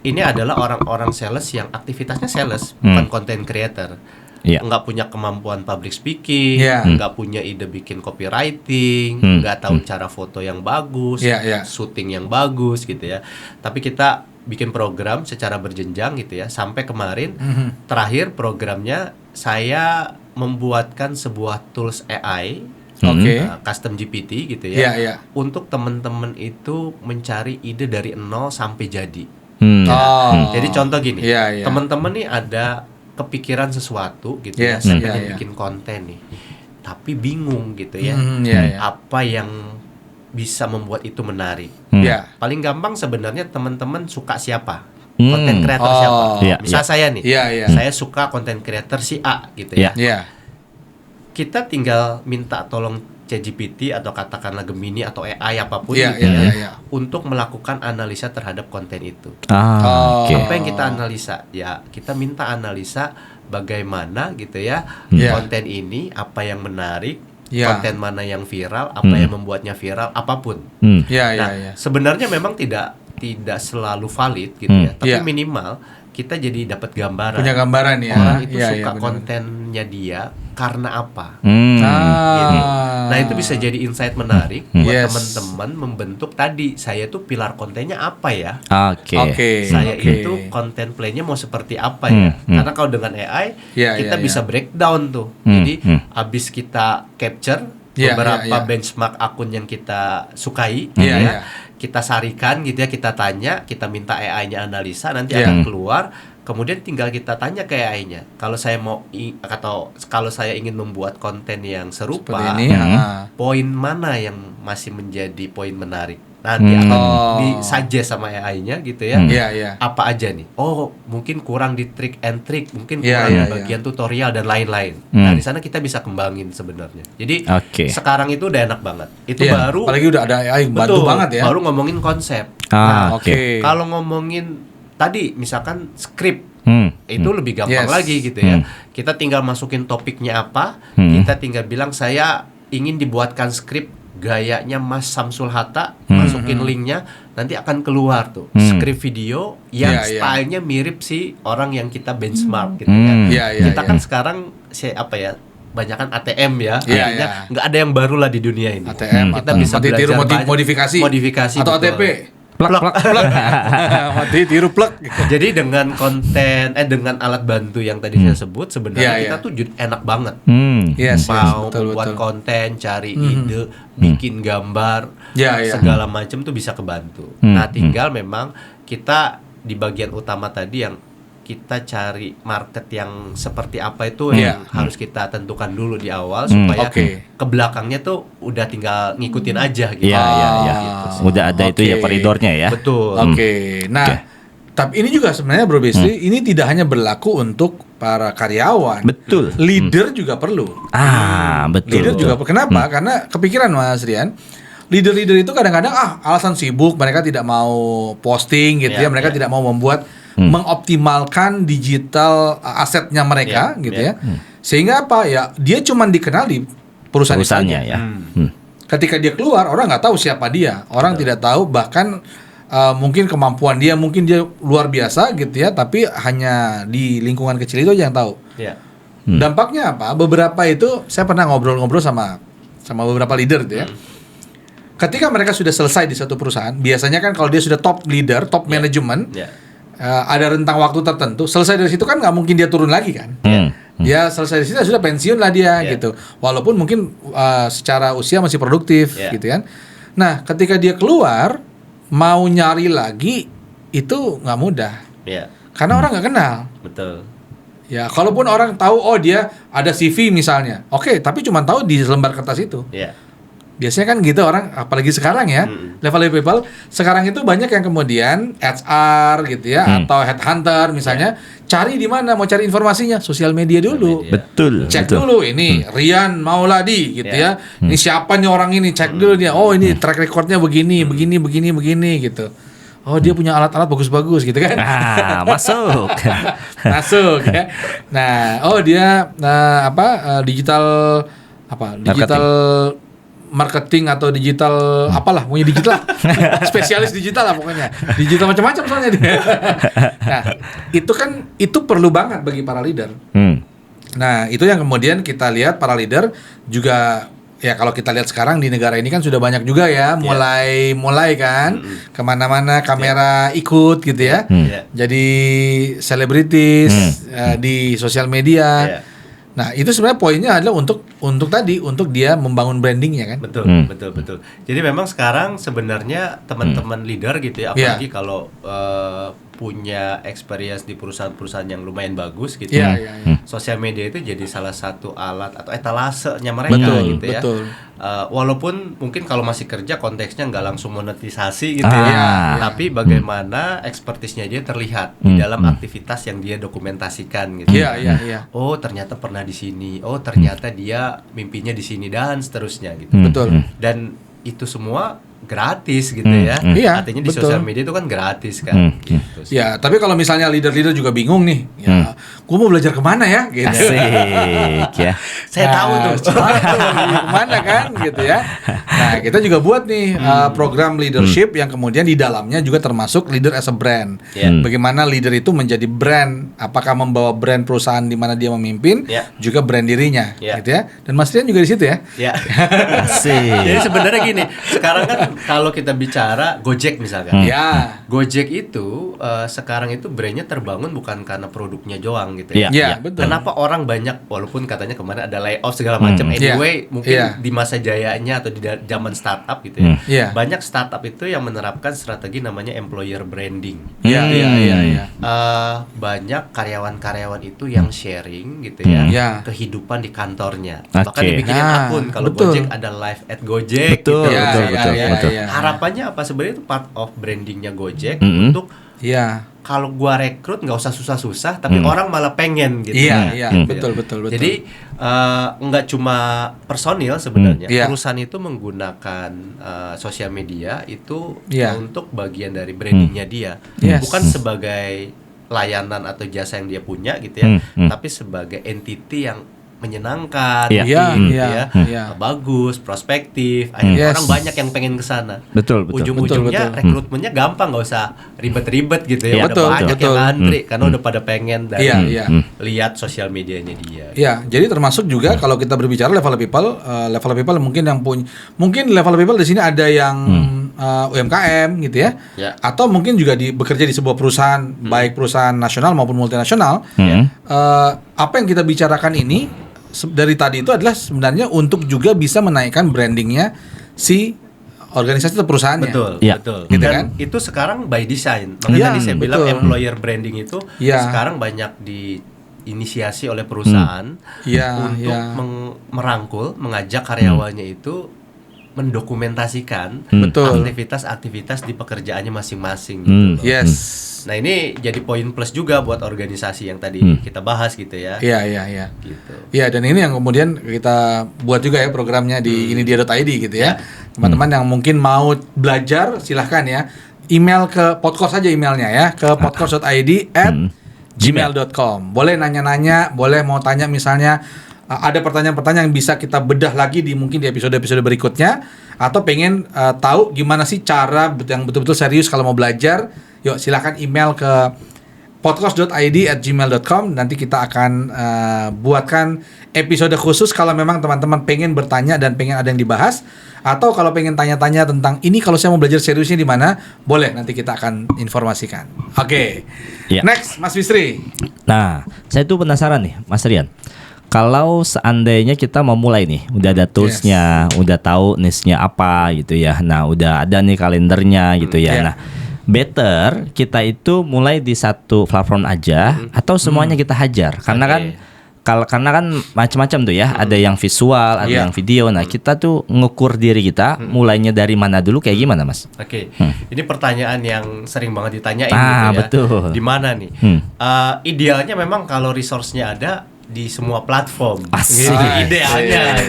Ini adalah orang-orang sales yang aktivitasnya sales, bukan content creator. Nggak punya kemampuan public speaking, nggak punya ide bikin copywriting, nggak tahu cara foto yang bagus, syuting yang bagus gitu ya. Tapi kita bikin program secara berjenjang gitu ya. Sampai kemarin terakhir programnya saya membuatkan sebuah tools AI, custom GPT gitu ya, untuk teman-teman itu mencari ide dari 0 sampai jadi. Jadi contoh gini, teman-teman nih ada kepikiran sesuatu gitu saya pengen bikin konten nih, tapi bingung gitu ya, apa yang bisa membuat itu menarik. Paling gampang sebenarnya teman-teman suka siapa, konten kreator siapa. Misal saya nih, saya suka konten kreator si A gitu ya. Kita tinggal minta tolong ChatGPT atau katakanlah Gemini atau AI apapun untuk melakukan analisa terhadap konten itu. Apa yang kita analisa? Ya, kita minta analisa bagaimana gitu ya konten ini, apa yang menarik, konten mana yang viral, apa yang membuatnya viral, apapun. Sebenarnya memang tidak selalu valid gitu ya, tapi minimal kita jadi dapat gambaran. Punya gambaran ya. Orang itu suka kontennya dia karena apa? Gitu. Nah, itu bisa jadi insight menarik buat teman-teman membentuk tadi. Saya tuh pilar kontennya apa ya? Saya itu konten playnya mau seperti apa ya? Karena kalau dengan AI kita bisa breakdown tuh. Jadi abis kita capture beberapa benchmark akun yang kita sukai, kita sarikan gitu ya, kita tanya, kita minta AI-nya analisa, nanti akan keluar. Kemudian tinggal kita tanya ke AI-nya. Kalau saya mau atau kalau saya ingin membuat konten yang serupa, poin mana yang masih menjadi poin menarik? Nanti akan disuggest sama AI-nya gitu ya. Apa aja nih? Oh, mungkin kurang di trick and trick, mungkin kurang di bagian tutorial dan lain-lain. Nah, di sana kita bisa kembangin sebenarnya. Jadi sekarang itu udah enak banget. Itu baru apalagi udah ada AI bantu banget ya. Baru ngomongin konsep. Kalau ngomongin tadi misalkan skrip, itu lebih gampang lagi gitu ya. Kita tinggal masukin topiknya apa, kita tinggal bilang saya ingin dibuatkan skrip gayanya Mas Samsul Hatta, masukin linknya, nanti akan keluar tuh skrip video yang stylenya mirip si orang yang kita benchmark gitu ya. Kita kan sekarang banyakan ATM ya, artinya nggak ada yang baru lah di dunia ini. ATM, kita bisa belajar modifikasi atau betul. ATP. Plak. Mati tiru plak. Jadi dengan konten dengan alat bantu yang tadi saya sebut sebenarnya kita tuh enak banget. Mau buat konten, cari ide, bikin gambar, segala macam tuh bisa kebantu. Nah, tinggal memang kita di bagian utama tadi yang kita cari market yang seperti apa itu yang harus kita tentukan dulu di awal supaya ke belakangnya tuh udah tinggal ngikutin aja gitu. Gitu. Udah ada itu ya koridornya ya. Betul. Nah, tapi ini juga sebenarnya Bro Bisri, ini tidak hanya berlaku untuk para karyawan. Betul. Leader juga perlu. Betul. Leader juga kenapa? Karena kepikiran Mas Rian, leader-leader itu kadang-kadang alasan sibuk, mereka tidak mau posting gitu ya, mereka tidak mau membuat mengoptimalkan digital asetnya mereka gitu ya. Sehingga apa ya? Dia cuma dikenal di perusahaannya ya. Ketika dia keluar, orang nggak tahu siapa dia. Orang tidak tahu bahkan mungkin kemampuan dia, mungkin dia luar biasa gitu ya, tapi hanya di lingkungan kecil itu aja yang tahu. Dampaknya apa? Beberapa itu saya pernah ngobrol-ngobrol sama beberapa leader gitu ya. Ketika mereka sudah selesai di satu perusahaan, biasanya kan kalau dia sudah top leader, top management, ada rentang waktu tertentu. Selesai dari situ kan nggak mungkin dia turun lagi kan. Dia selesai dari situ sudah pensiun lah dia gitu. Walaupun mungkin secara usia masih produktif gitu kan. Nah, ketika dia keluar mau nyari lagi itu nggak mudah. Karena orang nggak kenal. Betul. Ya, kalaupun orang tahu dia ada CV misalnya. Oke, tapi cuma tahu di lembar kertas itu. Biasanya kan gitu orang, apalagi sekarang ya, level people sekarang itu banyak yang kemudian HR gitu ya, atau headhunter misalnya, cari di mana mau cari informasinya, sosial media dulu. Betul. Cek dulu ini Rian Mauladi gitu ya. Ini siapa nih orang ini, cek dulu dia. Oh, ini track recordnya begini gitu. Oh, dia punya alat-alat bagus-bagus gitu kan. Masuk ya. Nah, dia digital marketing atau digital apalah, punya digital spesialis digital lah pokoknya, digital macam-macam soalnya dia. Nah, itu perlu banget bagi para leader. Nah, itu yang kemudian kita lihat para leader juga ya, kalau kita lihat sekarang di negara ini kan sudah banyak juga ya mulai kan kemana-mana kamera ikut gitu ya. Jadi selebritis di sosial media. Nah, itu sebenarnya poinnya adalah untuk dia membangun brandingnya kan. Betul. Jadi memang sekarang sebenarnya teman-teman leader gitu ya, apalagi kalau punya experience di perusahaan-perusahaan yang lumayan bagus gitu ya. Sosial media itu jadi salah satu alat atau etalasenya mereka gitu ya. Walaupun mungkin kalau masih kerja konteksnya nggak langsung monetisasi gitu ya, tapi bagaimana ekspertisnya dia terlihat di dalam aktivitas yang dia dokumentasikan gitu. Oh ternyata pernah di sini, oh ternyata dia mimpinya di sini dan seterusnya gitu. Dan itu semua gratis gitu ya. Artinya di sosial media itu kan gratis kan. Gitu. Ya, tapi kalau misalnya leader-leader juga bingung nih, ya, gue mau belajar kemana ya? Gitu. Asik ya. Saya tahu tuh. Kemana kan, gitu ya. Nah, kita juga buat nih program leadership yang kemudian di dalamnya juga termasuk leader as a brand. Bagaimana leader itu menjadi brand? Apakah membawa brand perusahaan di mana dia memimpin, juga brand dirinya, gitu ya. Dan Mas Rian juga di situ ya. Asik. Jadi sebenarnya gini, sekarang kan kalau kita bicara Gojek misalkan, Gojek itu sekarang itu brandnya terbangun bukan karena produknya doang gitu ya. Betul. Kenapa orang banyak, walaupun katanya kemarin ada layoff segala macam, anyway mungkin di masa jayanya atau di zaman startup gitu ya, banyak startup itu yang menerapkan strategi namanya employer branding. Banyak karyawan-karyawan itu yang sharing gitu ya, kehidupan di kantornya. Bahkan dibikinin akun kalau Gojek ada live at Gojek. Betul. Harapannya apa sebenarnya itu part of brandingnya Gojek untuk kalau gua rekrut nggak usah susah-susah tapi orang malah pengen gitu. Betul. Jadi nggak cuma personil sebenarnya, perusahaan itu menggunakan sosial media itu untuk bagian dari brandingnya dia, bukan sebagai layanan atau jasa yang dia punya gitu ya, tapi sebagai entity yang menyenangkan, bagus, prospektif, akhirnya orang banyak yang pengen ke sana. Ujung-ujungnya rekrutmennya gampang, nggak usah ribet-ribet gitu ya. Udah banyak yang ngantri karena udah pada pengen dari lihat sosial medianya dia. Jadi termasuk juga kalau kita berbicara level people mungkin yang punya, mungkin level people di sini ada yang UMKM gitu ya, atau mungkin juga bekerja di sebuah perusahaan, baik perusahaan nasional maupun multinasional. Apa yang kita bicarakan ini dari tadi itu adalah sebenarnya untuk juga bisa menaikkan brandingnya si organisasi atau perusahaannya. Betul. Gitu Dan kan? itu sekarang by design. Makanya tadi saya bilang employer branding itu sekarang banyak diinisiasi oleh perusahaan untuk merangkul, mengajak karyawannya itu mendokumentasikan aktivitas-aktivitas di pekerjaannya masing-masing gitu. Nah ini jadi poin plus juga buat organisasi yang tadi kita bahas gitu ya. Gitu. Dan ini yang kemudian kita buat juga ya programnya di inidia.id gitu ya. Teman-teman yang mungkin mau belajar silahkan ya. Email ke podcast aja emailnya ya, ke podcast.id@gmail.com. Boleh nanya-nanya, boleh mau tanya misalnya ada pertanyaan-pertanyaan yang bisa kita bedah lagi mungkin di episode-episode berikutnya, atau pengen tahu gimana sih cara yang betul-betul serius kalau mau belajar, yuk silakan email ke podcast.id@gmail.com. Nanti kita akan buatkan episode khusus kalau memang teman-teman pengen bertanya dan pengen ada yang dibahas, atau kalau pengen tanya-tanya tentang ini kalau saya mau belajar seriusnya di mana, boleh nanti kita akan informasikan. Oke. Next, Mas Bisri. Nah, saya tuh penasaran nih, Mas Rian. Kalau seandainya kita mau mulai nih, udah ada toolsnya, udah tahu niche-nya apa gitu ya. Nah, udah ada nih kalendernya gitu ya. Nah, better kita itu mulai di satu platform aja atau semuanya kita hajar. Karena kan macam-macam tuh ya. Ada yang visual, ada yang video. Nah, kita tuh ngukur diri kita mulainya dari mana dulu, kayak gimana, Mas? Ini pertanyaan yang sering banget ditanyain gitu ya. Betul. Di mana nih? Idealnya memang kalau resource-nya ada di semua platform. Idealnya.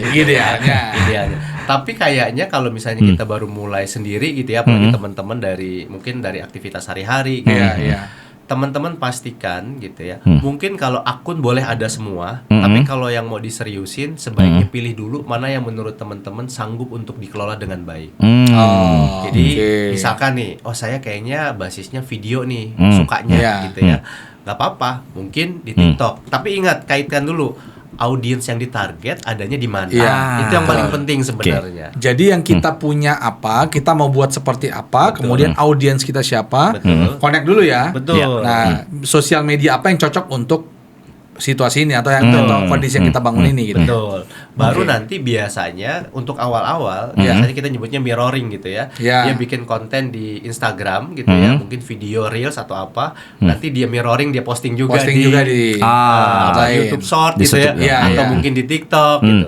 Tapi kayaknya kalau misalnya kita baru mulai sendiri gitu ya, apalagi teman-teman mungkin dari aktivitas sehari-hari gitu ya. Teman-teman pastikan gitu ya. Mungkin kalau akun boleh ada semua, tapi kalau yang mau diseriusin sebaiknya pilih dulu mana yang menurut teman-teman sanggup untuk dikelola dengan baik. Jadi misalkan nih, saya kayaknya basisnya video nih, sukanya gitu ya. Gak apa-apa, mungkin di TikTok. Tapi ingat, kaitkan dulu audiens yang ditarget adanya di mana. Itu yang paling penting sebenarnya. Jadi yang kita punya apa, kita mau buat seperti apa, kemudian audiens kita siapa, connect dulu ya. Nah, sosial media apa yang cocok untuk situasi ini atau atau kondisi yang kita bangun ini gitu. Betul. Baru nanti biasanya untuk awal-awal biasanya kita nyebutnya mirroring gitu ya. Dia bikin konten di Instagram gitu ya, mungkin video reels atau apa. Nanti dia mirroring, dia posting juga di YouTube Short gitu ya, atau mungkin di TikTok gitu.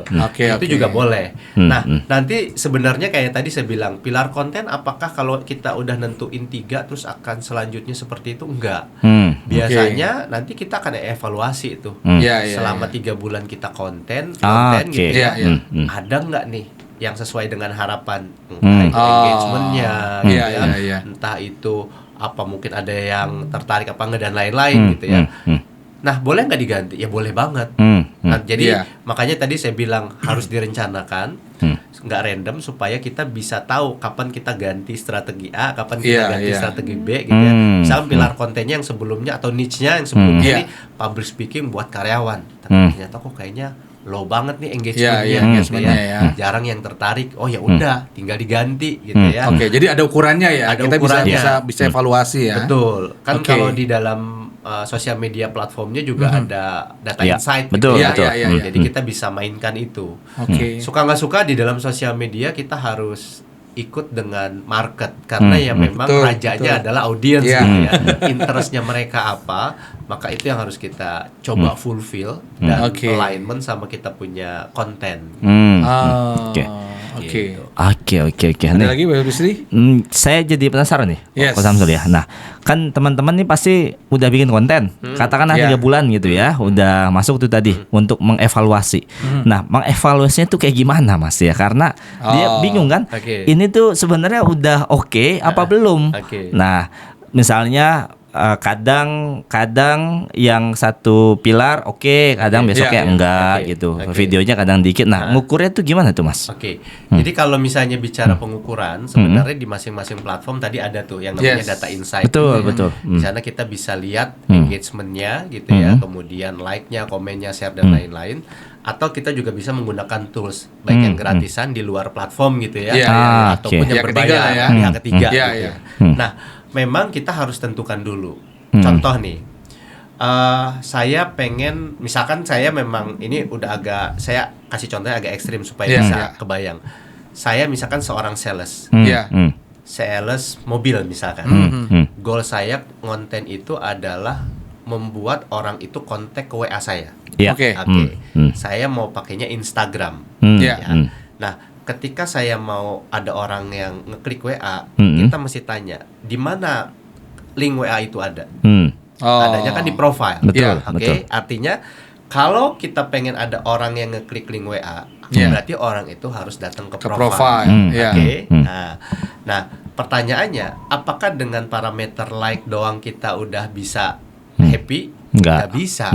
Itu juga boleh. Nah, nanti sebenarnya kayak tadi saya bilang, pilar konten apakah kalau kita udah nentuin 3 terus akan selanjutnya seperti itu? Enggak. Biasanya nanti kita akan evaluasi itu. Selama 3 bulan kita konten gitu ya. Ada nggak nih yang sesuai dengan harapan? Entah itu engagementnya gitu ya. Entah itu apa mungkin ada yang tertarik apa enggak dan lain-lain gitu ya. Nah, boleh nggak diganti? Ya boleh banget. Nah, jadi makanya tadi saya bilang harus direncanakan, nggak random supaya kita bisa tahu kapan kita ganti strategi A, kapan kita ganti strategi B gitu ya. Misalnya pilar kontennya yang sebelumnya atau niche-nya yang sebelumnya ini public speaking buat karyawan, tapi ternyata kok kayaknya low banget nih engagementnya, jarang yang tertarik. Oh ya udah, tinggal diganti gitu ya. Oke, jadi ada ukurannya ya. Kita bisa evaluasi ya. Betul. Kan kalau di dalam sosial media platformnya juga ada data insight betul, gitu ya. Betul. Jadi kita bisa mainkan itu. Suka nggak suka di dalam sosial media kita harus ikut dengan market karena ya memang rajanya adalah audiens gitu ya. Interestnya mereka apa, maka itu yang harus kita coba fulfill dan alignment sama kita punya konten. Oke. Ada lagi Pak Bisri? Saya jadi penasaran nih, Pak Samsul ya. Nah, kan teman-teman nih pasti udah bikin konten, katakanlah 3 bulan gitu ya, udah masuk tuh tadi untuk mengevaluasi. Nah, mengevaluasinya tuh kayak gimana Mas ya? Karena dia bingung kan, ini tuh sebenarnya udah apa belum? Nah, misalnya kadang yang satu pilar kadang besoknya enggak gitu. Videonya kadang dikit. Nah, ngukurnya tuh gimana tuh Mas? Jadi kalau misalnya bicara pengukuran, sebenarnya di masing-masing platform tadi ada tuh yang namanya data insight. Betul. Di sana kita bisa lihat engagementnya gitu ya, kemudian like-nya, komennya, share dan lain-lain. Atau kita juga bisa menggunakan tools baik yang gratisan di luar platform gitu ya, ataupun yang berbayar pihak ketiga gitu. Nah, memang kita harus tentukan dulu. Contoh nih, saya pengen, misalkan saya memang ini udah saya kasih contohnya agak ekstrim supaya bisa kebayang. Saya misalkan seorang sales, sales mobil misalkan. Goal saya konten itu adalah membuat orang itu kontak ke WA saya. Saya mau pakainya Instagram. Nah, ketika saya mau ada orang yang ngeklik WA, kita mesti tanya di mana link WA itu ada. Adanya kan di profile. Betul. Artinya kalau kita pengen ada orang yang ngeklik link WA, berarti orang itu harus datang ke profile. Nah, pertanyaannya, apakah dengan parameter like doang kita udah bisa happy? Nggak bisa.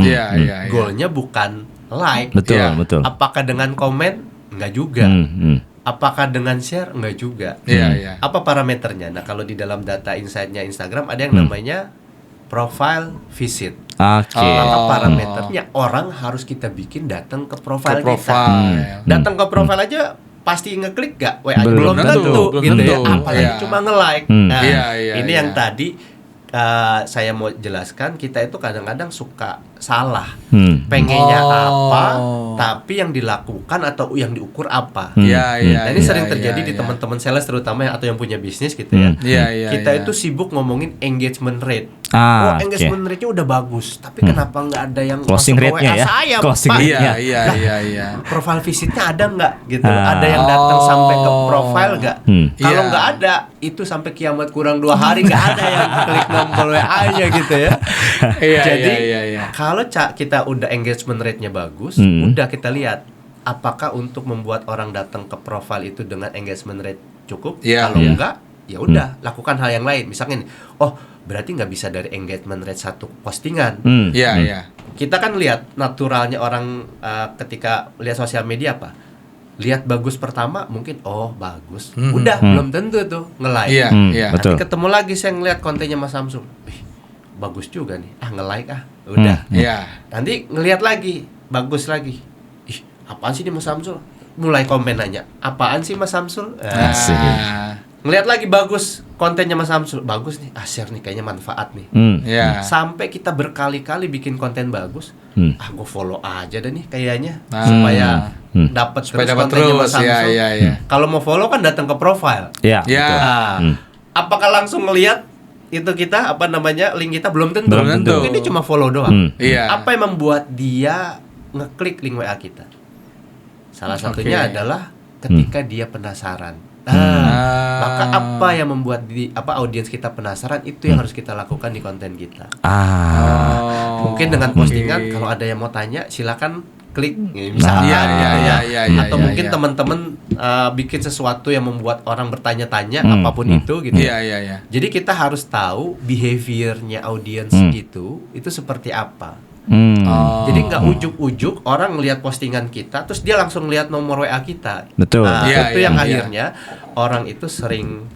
Goalnya bukan like. Betul. Apakah dengan komen? Nggak juga. Apakah dengan share? Enggak juga. Apa parameternya? Nah, kalau di dalam data insight-nya Instagram ada yang namanya profile visit. Maka parameternya orang harus kita bikin datang ke profile kita. Datang ke profile aja pasti ngeklik gak? Belum tentu gitu ya. Apalagi cuma nge-like. Ini yang tadi saya mau jelaskan, kita itu kadang-kadang suka salah. Pengennya apa, tapi yang dilakukan atau yang diukur apa. Ini sering terjadi di teman-teman sales terutama atau yang punya bisnis gitu ya. Kita itu sibuk ngomongin engagement rate. Engagement rate-nya udah bagus, tapi kenapa nggak ada yang closing rate-nya ya? Saya, closing Pak. Profile visitnya ada nggak gitu? Ada yang datang sampai ke profile nggak? Kalau nggak ada, itu sampai kiamat kurang 2 hari nggak ada yang klik tombol WA-nya gitu ya. Jadi kalau kita udah engagement rate-nya bagus, udah kita lihat apakah untuk membuat orang datang ke profile itu dengan engagement rate cukup. Kalau enggak, ya udah lakukan hal yang lain. Misalnya, berarti nggak bisa dari engagement rate satu postingan. Kita kan lihat naturalnya orang ketika lihat sosial media apa? Lihat bagus pertama mungkin bagus. Udah belum tentu tuh nge-like. Nanti ketemu lagi saya ngeliat kontennya Mas Samsul. Bagus juga nih. Nge-like udah. Nanti ngelihat lagi, bagus lagi. Apaan sih nih Mas Samsul? Mulai komen nanya, apaan sih Mas Samsul? ngelihat lagi bagus kontennya Mas Samsul, bagus nih, share nih kayaknya manfaat nih. Sampai kita berkali-kali bikin konten bagus, gue follow aja deh nih kayaknya supaya dapat kontennya Mas Samsul. Kalau mau follow kan datang ke profile. Apakah langsung ngelihat itu kita link kita belum tentu. Mungkin dia cuma follow doang. Apa yang membuat dia ngeklik link WA kita? Salah satunya adalah ketika dia penasaran. Maka apa yang membuat audiens kita penasaran itu yang harus kita lakukan di konten kita. Mungkin dengan postingan kalau ada yang mau tanya silakan klik misalnya atau mungkin teman-teman bikin sesuatu yang membuat orang bertanya-tanya apapun itu gitu. Jadi kita harus tahu behaviornya audiens itu seperti apa. Jadi nggak ujuk-ujuk orang ngelihat postingan kita terus dia langsung lihat nomor WA kita. Betul. Itu yang akhirnya orang itu sering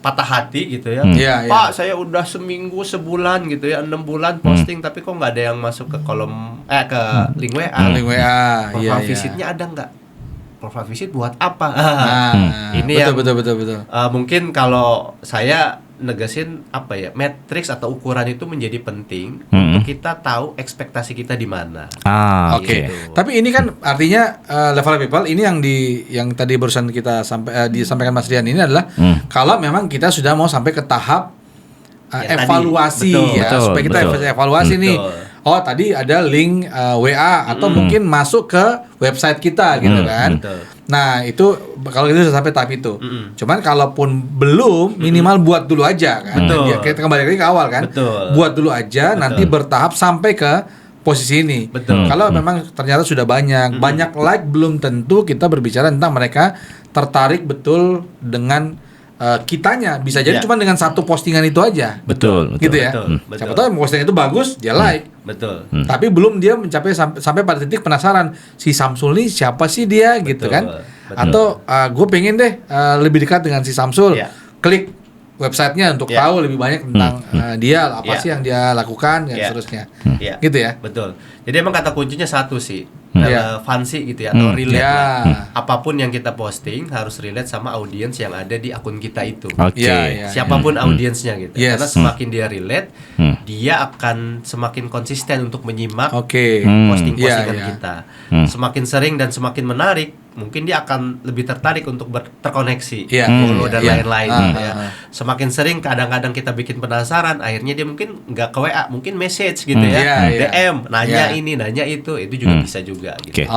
patah hati gitu ya. Pak, saya udah seminggu, sebulan gitu ya, 6 bulan posting tapi kok nggak ada yang masuk ke kolom ke link WA. Link WA. Profile visitnya ada nggak? Profile visit buat apa? Ini betul. Mungkin kalau saya negesin matriks atau ukuran itu menjadi penting untuk kita tahu ekspektasi kita di mana. Oke. Tapi ini kan artinya level people ini yang tadi barusan kita disampaikan Mas Rian ini adalah kalau memang kita sudah mau sampai ke tahap evaluasi supaya kita evaluasi nih. Oh, tadi ada link WA atau mungkin masuk ke website kita gitu kan. Nah, itu kalau kita sudah sampai tahap itu. Cuman kalaupun belum, minimal buat dulu aja kan. Kita kembali lagi ke awal kan. Buat dulu aja, nanti bertahap sampai ke posisi ini. Kalau memang ternyata sudah banyak like belum tentu kita berbicara tentang mereka tertarik betul dengan kitanya. Bisa jadi cuma dengan satu postingan itu aja. Betul. Gitu ya. Siapa tahu postingan itu bagus, dia like. Tapi belum dia mencapai sampai pada titik penasaran si Samsul nih siapa sih dia gitu kan. Atau gue pengen deh lebih dekat dengan si Samsul. Klik websitenya untuk tahu lebih banyak tentang dia, apa sih yang dia lakukan dan seterusnya. Gitu ya. Betul. Jadi emang kata kuncinya satu sih, relevansi gitu ya, atau relate. Apapun yang kita posting harus relate sama audiens yang ada di akun kita itu. Siapapun audiensnya gitu. Karena semakin dia relate, dia akan semakin konsisten untuk menyimak posting-postingan kita. Semakin sering dan semakin menarik, mungkin dia akan lebih tertarik untuk terkoneksi, follow dan lain-lain gitu ya. Semakin sering kadang-kadang kita bikin penasaran, akhirnya dia mungkin nggak ke WA, mungkin message gitu ya, DM, nanya ini, nanya itu juga bisa juga gitu.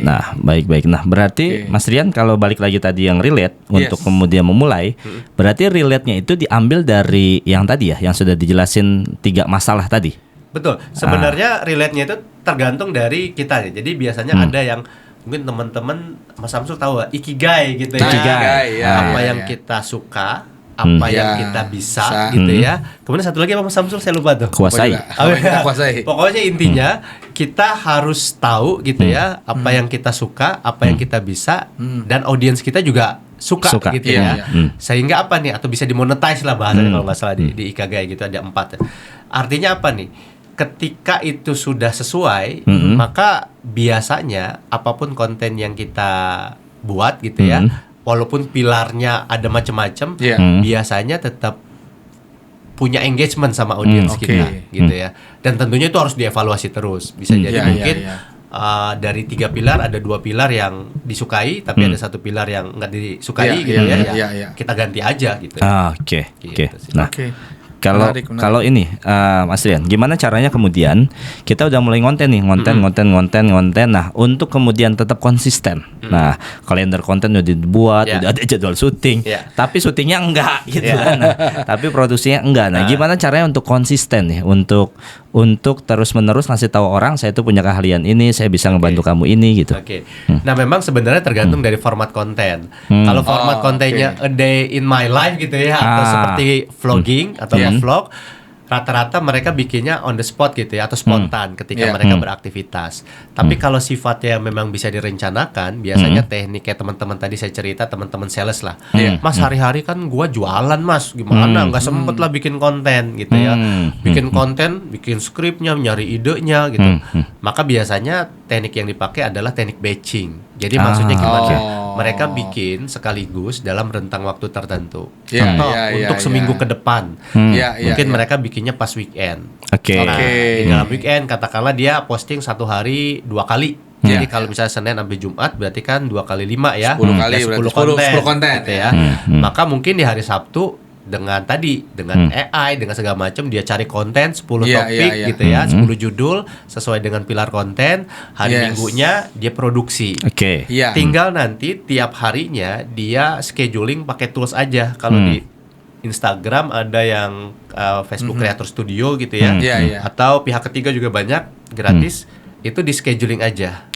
Nah, baik. Nah, berarti Mas Rian kalau balik lagi tadi yang relate untuk kemudian memulai, berarti relate-nya itu diambil dari yang tadi ya, yang sudah dijelasin 3 masalah tadi. Betul. Sebenarnya relate-nya itu tergantung dari kita ya. Jadi biasanya ada yang mungkin teman-teman Mas Samsul tahu ikigai gitu ya. Apa yang kita suka, apa yang kita bisa gitu ya. Kemudian satu lagi apa Mas Samsul saya lupa tuh. Kuasai. Pokoknya intinya kita harus tahu gitu ya apa yang kita suka, apa yang kita bisa dan audiens kita juga suka gitu ya. Sehingga apa nih, atau bisa dimonetize lah bahasanya kalau nggak salah di ikigai gitu ada 4. Artinya apa nih? Ketika itu sudah sesuai, maka biasanya apapun konten yang kita buat gitu ya, walaupun pilarnya ada macam-macam, biasanya tetap punya engagement sama audiens kita gitu ya. Dan tentunya itu harus dievaluasi terus. Bisa jadi mungkin dari 3 pilar ada 2 pilar yang disukai, tapi ada 1 pilar yang nggak disukai gitu ya. Kita ganti aja gitu. Nah, kalau ini Mas Rian, gimana caranya kemudian kita udah mulai ngonten nih, ngonten. Nah, untuk kemudian tetap konsisten. Nah, kalender konten udah dibuat, udah ada jadwal syuting, tapi syutingnya enggak gitu kan. Nah, tapi produksinya enggak. Nah, gimana caranya untuk konsisten nih, untuk terus-menerus ngasih tahu orang saya tuh punya keahlian ini, saya bisa ngebantu kamu ini gitu. Nah, memang sebenarnya tergantung dari format konten. Kalau format kontennya a day in my life gitu ya, atau seperti vlogging atau vlog, rata-rata mereka bikinnya on the spot gitu ya, atau spontan ketika mereka beraktivitas. Tapi kalau sifatnya memang bisa direncanakan, biasanya teknik kayak teman-teman tadi saya cerita, teman-teman sales lah. Mas, hari-hari kan gua jualan Mas, gimana nggak sempet lah bikin konten gitu ya. Bikin konten, bikin skripnya, nyari idenya gitu. Maka biasanya teknik yang dipakai adalah teknik batching. Jadi maksudnya gimana? Mereka bikin sekaligus dalam rentang waktu tertentu. Contoh untuk seminggu ke depan. Mungkin mereka bikinnya pas weekend. Nah, di dalam weekend katakanlah dia posting 1 hari 2 kali. Jadi kalau misalnya Senin sampai Jumat berarti kan 2 kali 5 ya. 10 kali 10 konten gitu ya. Maka mungkin di hari Sabtu dengan AI dengan segala macam dia cari konten 10 topik gitu ya, 10 judul sesuai dengan pilar konten. Hari Minggunya dia produksi. Tinggal nanti tiap harinya dia scheduling pakai tools aja. Kalau di Instagram ada yang Facebook Creator Studio gitu ya. Atau pihak ketiga juga banyak gratis. Itu di scheduling aja.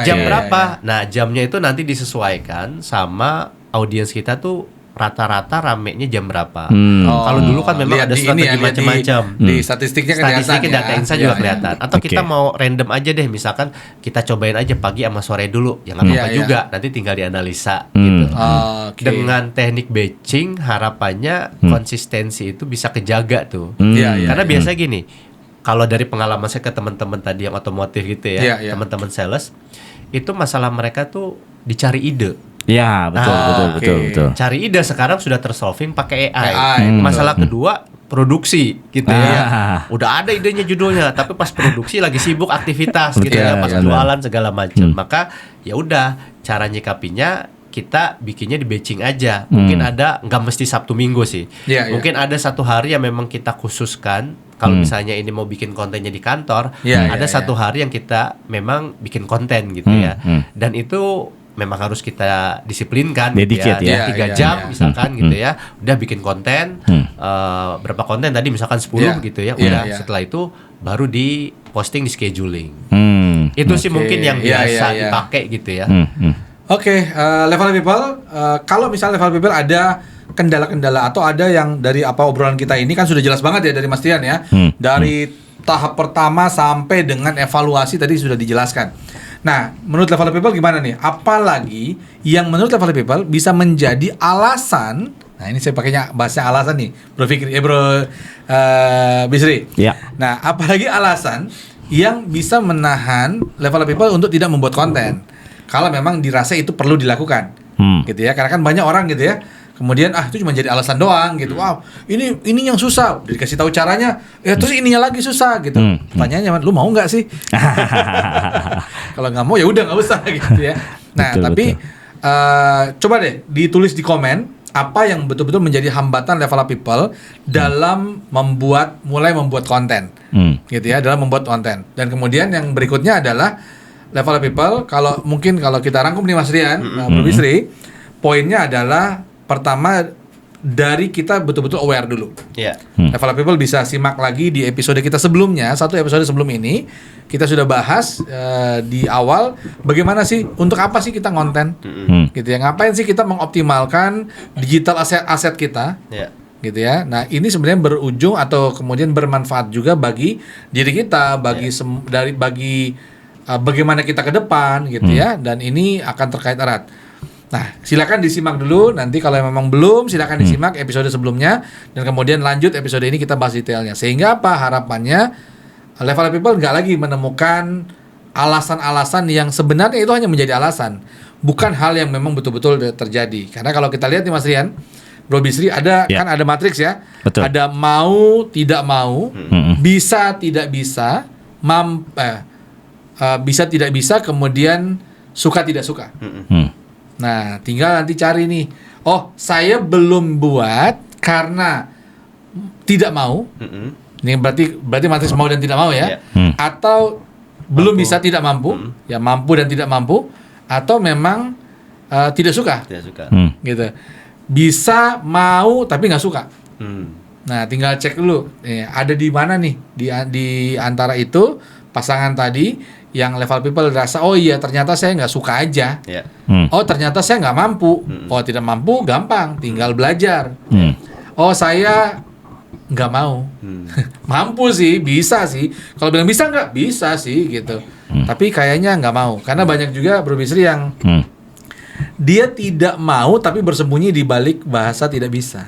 Jam berapa? Nah, jamnya itu nanti disesuaikan sama audiens kita tuh rata-rata ramenya jam berapa. Kalau dulu kan memang ada strategi macam-macam. Di statistiknya kelihatan ya. Data Insight juga kelihatan. Atau kita mau random aja deh, misalkan kita cobain aja pagi sama sore dulu. Ya nggak apa-apa juga. Nanti tinggal dianalisa gitu. Dengan teknik batching harapannya konsistensi itu bisa kejaga tuh. Karena biasa gini, kalau dari pengalaman saya ke teman-teman tadi yang otomotif gitu ya, teman-teman sales, itu masalah mereka tuh dicari ide. Ya, betul. Cari ide sekarang sudah tersolving pakai AI. Masalah kedua produksi gitu ya. Udah ada idenya judulnya, tapi pas produksi lagi sibuk aktivitas gitu ya, pas jualan segala macam. Maka ya udah cara nyikapinya kita bikinnya di batching aja. Mungkin ada nggak mesti Sabtu Minggu sih. Mungkin ada 1 hari yang memang kita khususkan. Kalau misalnya ini mau bikin kontennya di kantor, ada 1 hari yang kita memang bikin konten gitu ya. Dan itu memang harus kita disiplinkan gitu ya. 3 jam misalkan gitu ya. Udah bikin konten berapa konten tadi misalkan 10 gitu ya. Udah setelah itu baru di posting di scheduling. Itu sih mungkin yang biasa dipakai gitu ya. Level people, kalau misalnya level people ada kendala-kendala atau ada yang dari apa obrolan kita ini kan sudah jelas banget ya dari Mas Tian ya. Dari tahap pertama sampai dengan evaluasi tadi sudah dijelaskan. Nah, menurut level people gimana nih? Apalagi yang menurut level people bisa menjadi alasan. Nah, ini saya pakainya bahasa alasan nih, Bro Fikri, Bro Bisri. Nah, apalagi alasan yang bisa menahan level people untuk tidak membuat konten. Kalau memang dirasa itu perlu dilakukan. Gitu ya. Karena kan banyak orang gitu ya. Kemudian itu cuma jadi alasan doang gitu. Wow, ini yang susah. Udah dikasih tahu caranya, terus ininya lagi susah gitu. Pertanyaannya, lu mau nggak sih? Kalau nggak mau ya udah nggak usah gitu ya. Nah, tapi coba deh ditulis di komen apa yang betul-betul menjadi hambatan level up people dalam mulai membuat konten. Gitu ya, dalam membuat konten. Dan kemudian yang berikutnya adalah level up people, kalau kita rangkum nih Mas Rian, Bro Bisri, poinnya adalah pertama dari kita betul-betul aware dulu. Level up people bisa simak lagi di episode kita sebelumnya, 1 episode sebelum ini kita sudah bahas di awal bagaimana sih, untuk apa sih kita konten, gitu ya, ngapain sih kita mengoptimalkan digital aset kita, gitu ya. Nah ini sebenarnya berujung atau kemudian bermanfaat juga bagi diri kita, bagi bagaimana kita ke depan, gitu ya. Dan ini akan terkait erat. Nah, silakan disimak dulu. Nanti kalau memang belum, silakan disimak episode sebelumnya dan kemudian lanjut episode ini kita bahas detailnya. Sehingga apa harapannya level people nggak lagi menemukan alasan-alasan yang sebenarnya itu hanya menjadi alasan, bukan hal yang memang betul-betul terjadi. Karena kalau kita lihat nih Mas Rian, Bro Bisri, kan ada matriks ya. Betul. Ada mau, tidak mau, bisa, tidak bisa, bisa, tidak bisa, kemudian suka, tidak suka. Nah, tinggal nanti cari nih. Oh, saya belum buat karena tidak mau. Ini berarti matris mau dan tidak mau ya. Atau belum bisa, tidak mampu. Ya, mampu dan tidak mampu. Atau memang tidak suka. Gitu. Bisa, mau tapi nggak suka. Nah, tinggal cek dulu. Ada di mana nih di antara itu pasangan tadi. Yang level people rasa, oh iya ternyata saya nggak suka aja. Oh ternyata saya nggak mampu. Oh tidak mampu gampang, tinggal belajar. Oh saya nggak mau. Mampu sih, bisa sih. Kalau bilang bisa nggak? Bisa sih gitu. Tapi kayaknya nggak mau. Karena banyak juga Bro Bisri yang dia tidak mau tapi bersembunyi di balik bahasa tidak bisa.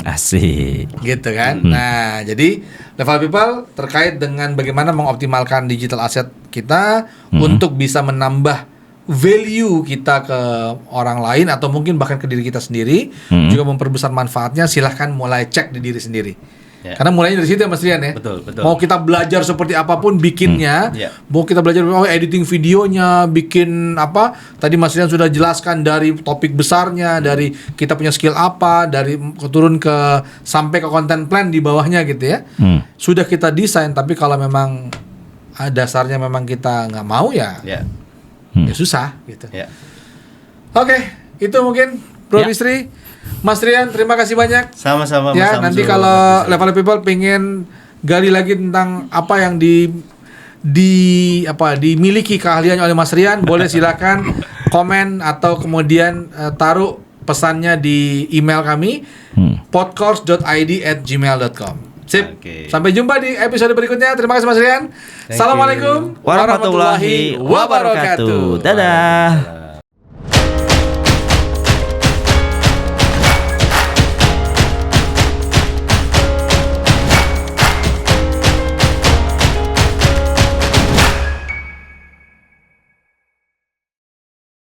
Asik. Gitu kan. Nah jadi Level People terkait dengan bagaimana mengoptimalkan digital asset kita untuk bisa menambah value kita ke orang lain atau mungkin bahkan ke diri kita sendiri, juga memperbesar manfaatnya. Silahkan mulai cek di diri sendiri. Karena mulainya dari situ ya Mas Rian ya. Betul. Mau kita belajar seperti apapun bikinnya, mau kita belajar editing videonya, bikin apa? Tadi Mas Rian sudah jelaskan dari topik besarnya, dari kita punya skill apa, dari turun ke sampai ke content plan di bawahnya gitu ya. Sudah kita desain, tapi kalau memang dasarnya memang kita nggak mau ya susah gitu. Oke, itu mungkin Bro Bisri. Mas Rian, terima kasih banyak. Sama-sama Mas ya, nanti kalau Level People pengen gali lagi tentang apa yang dimiliki keahliannya oleh Mas Rian, boleh silakan komen atau kemudian taruh pesannya di email kami podcourse.id@gmail.com. Sip. Sampai jumpa di episode berikutnya. Terima kasih Mas Rian. Assalamualaikum warahmatullahi wabarakatuh. Dadah.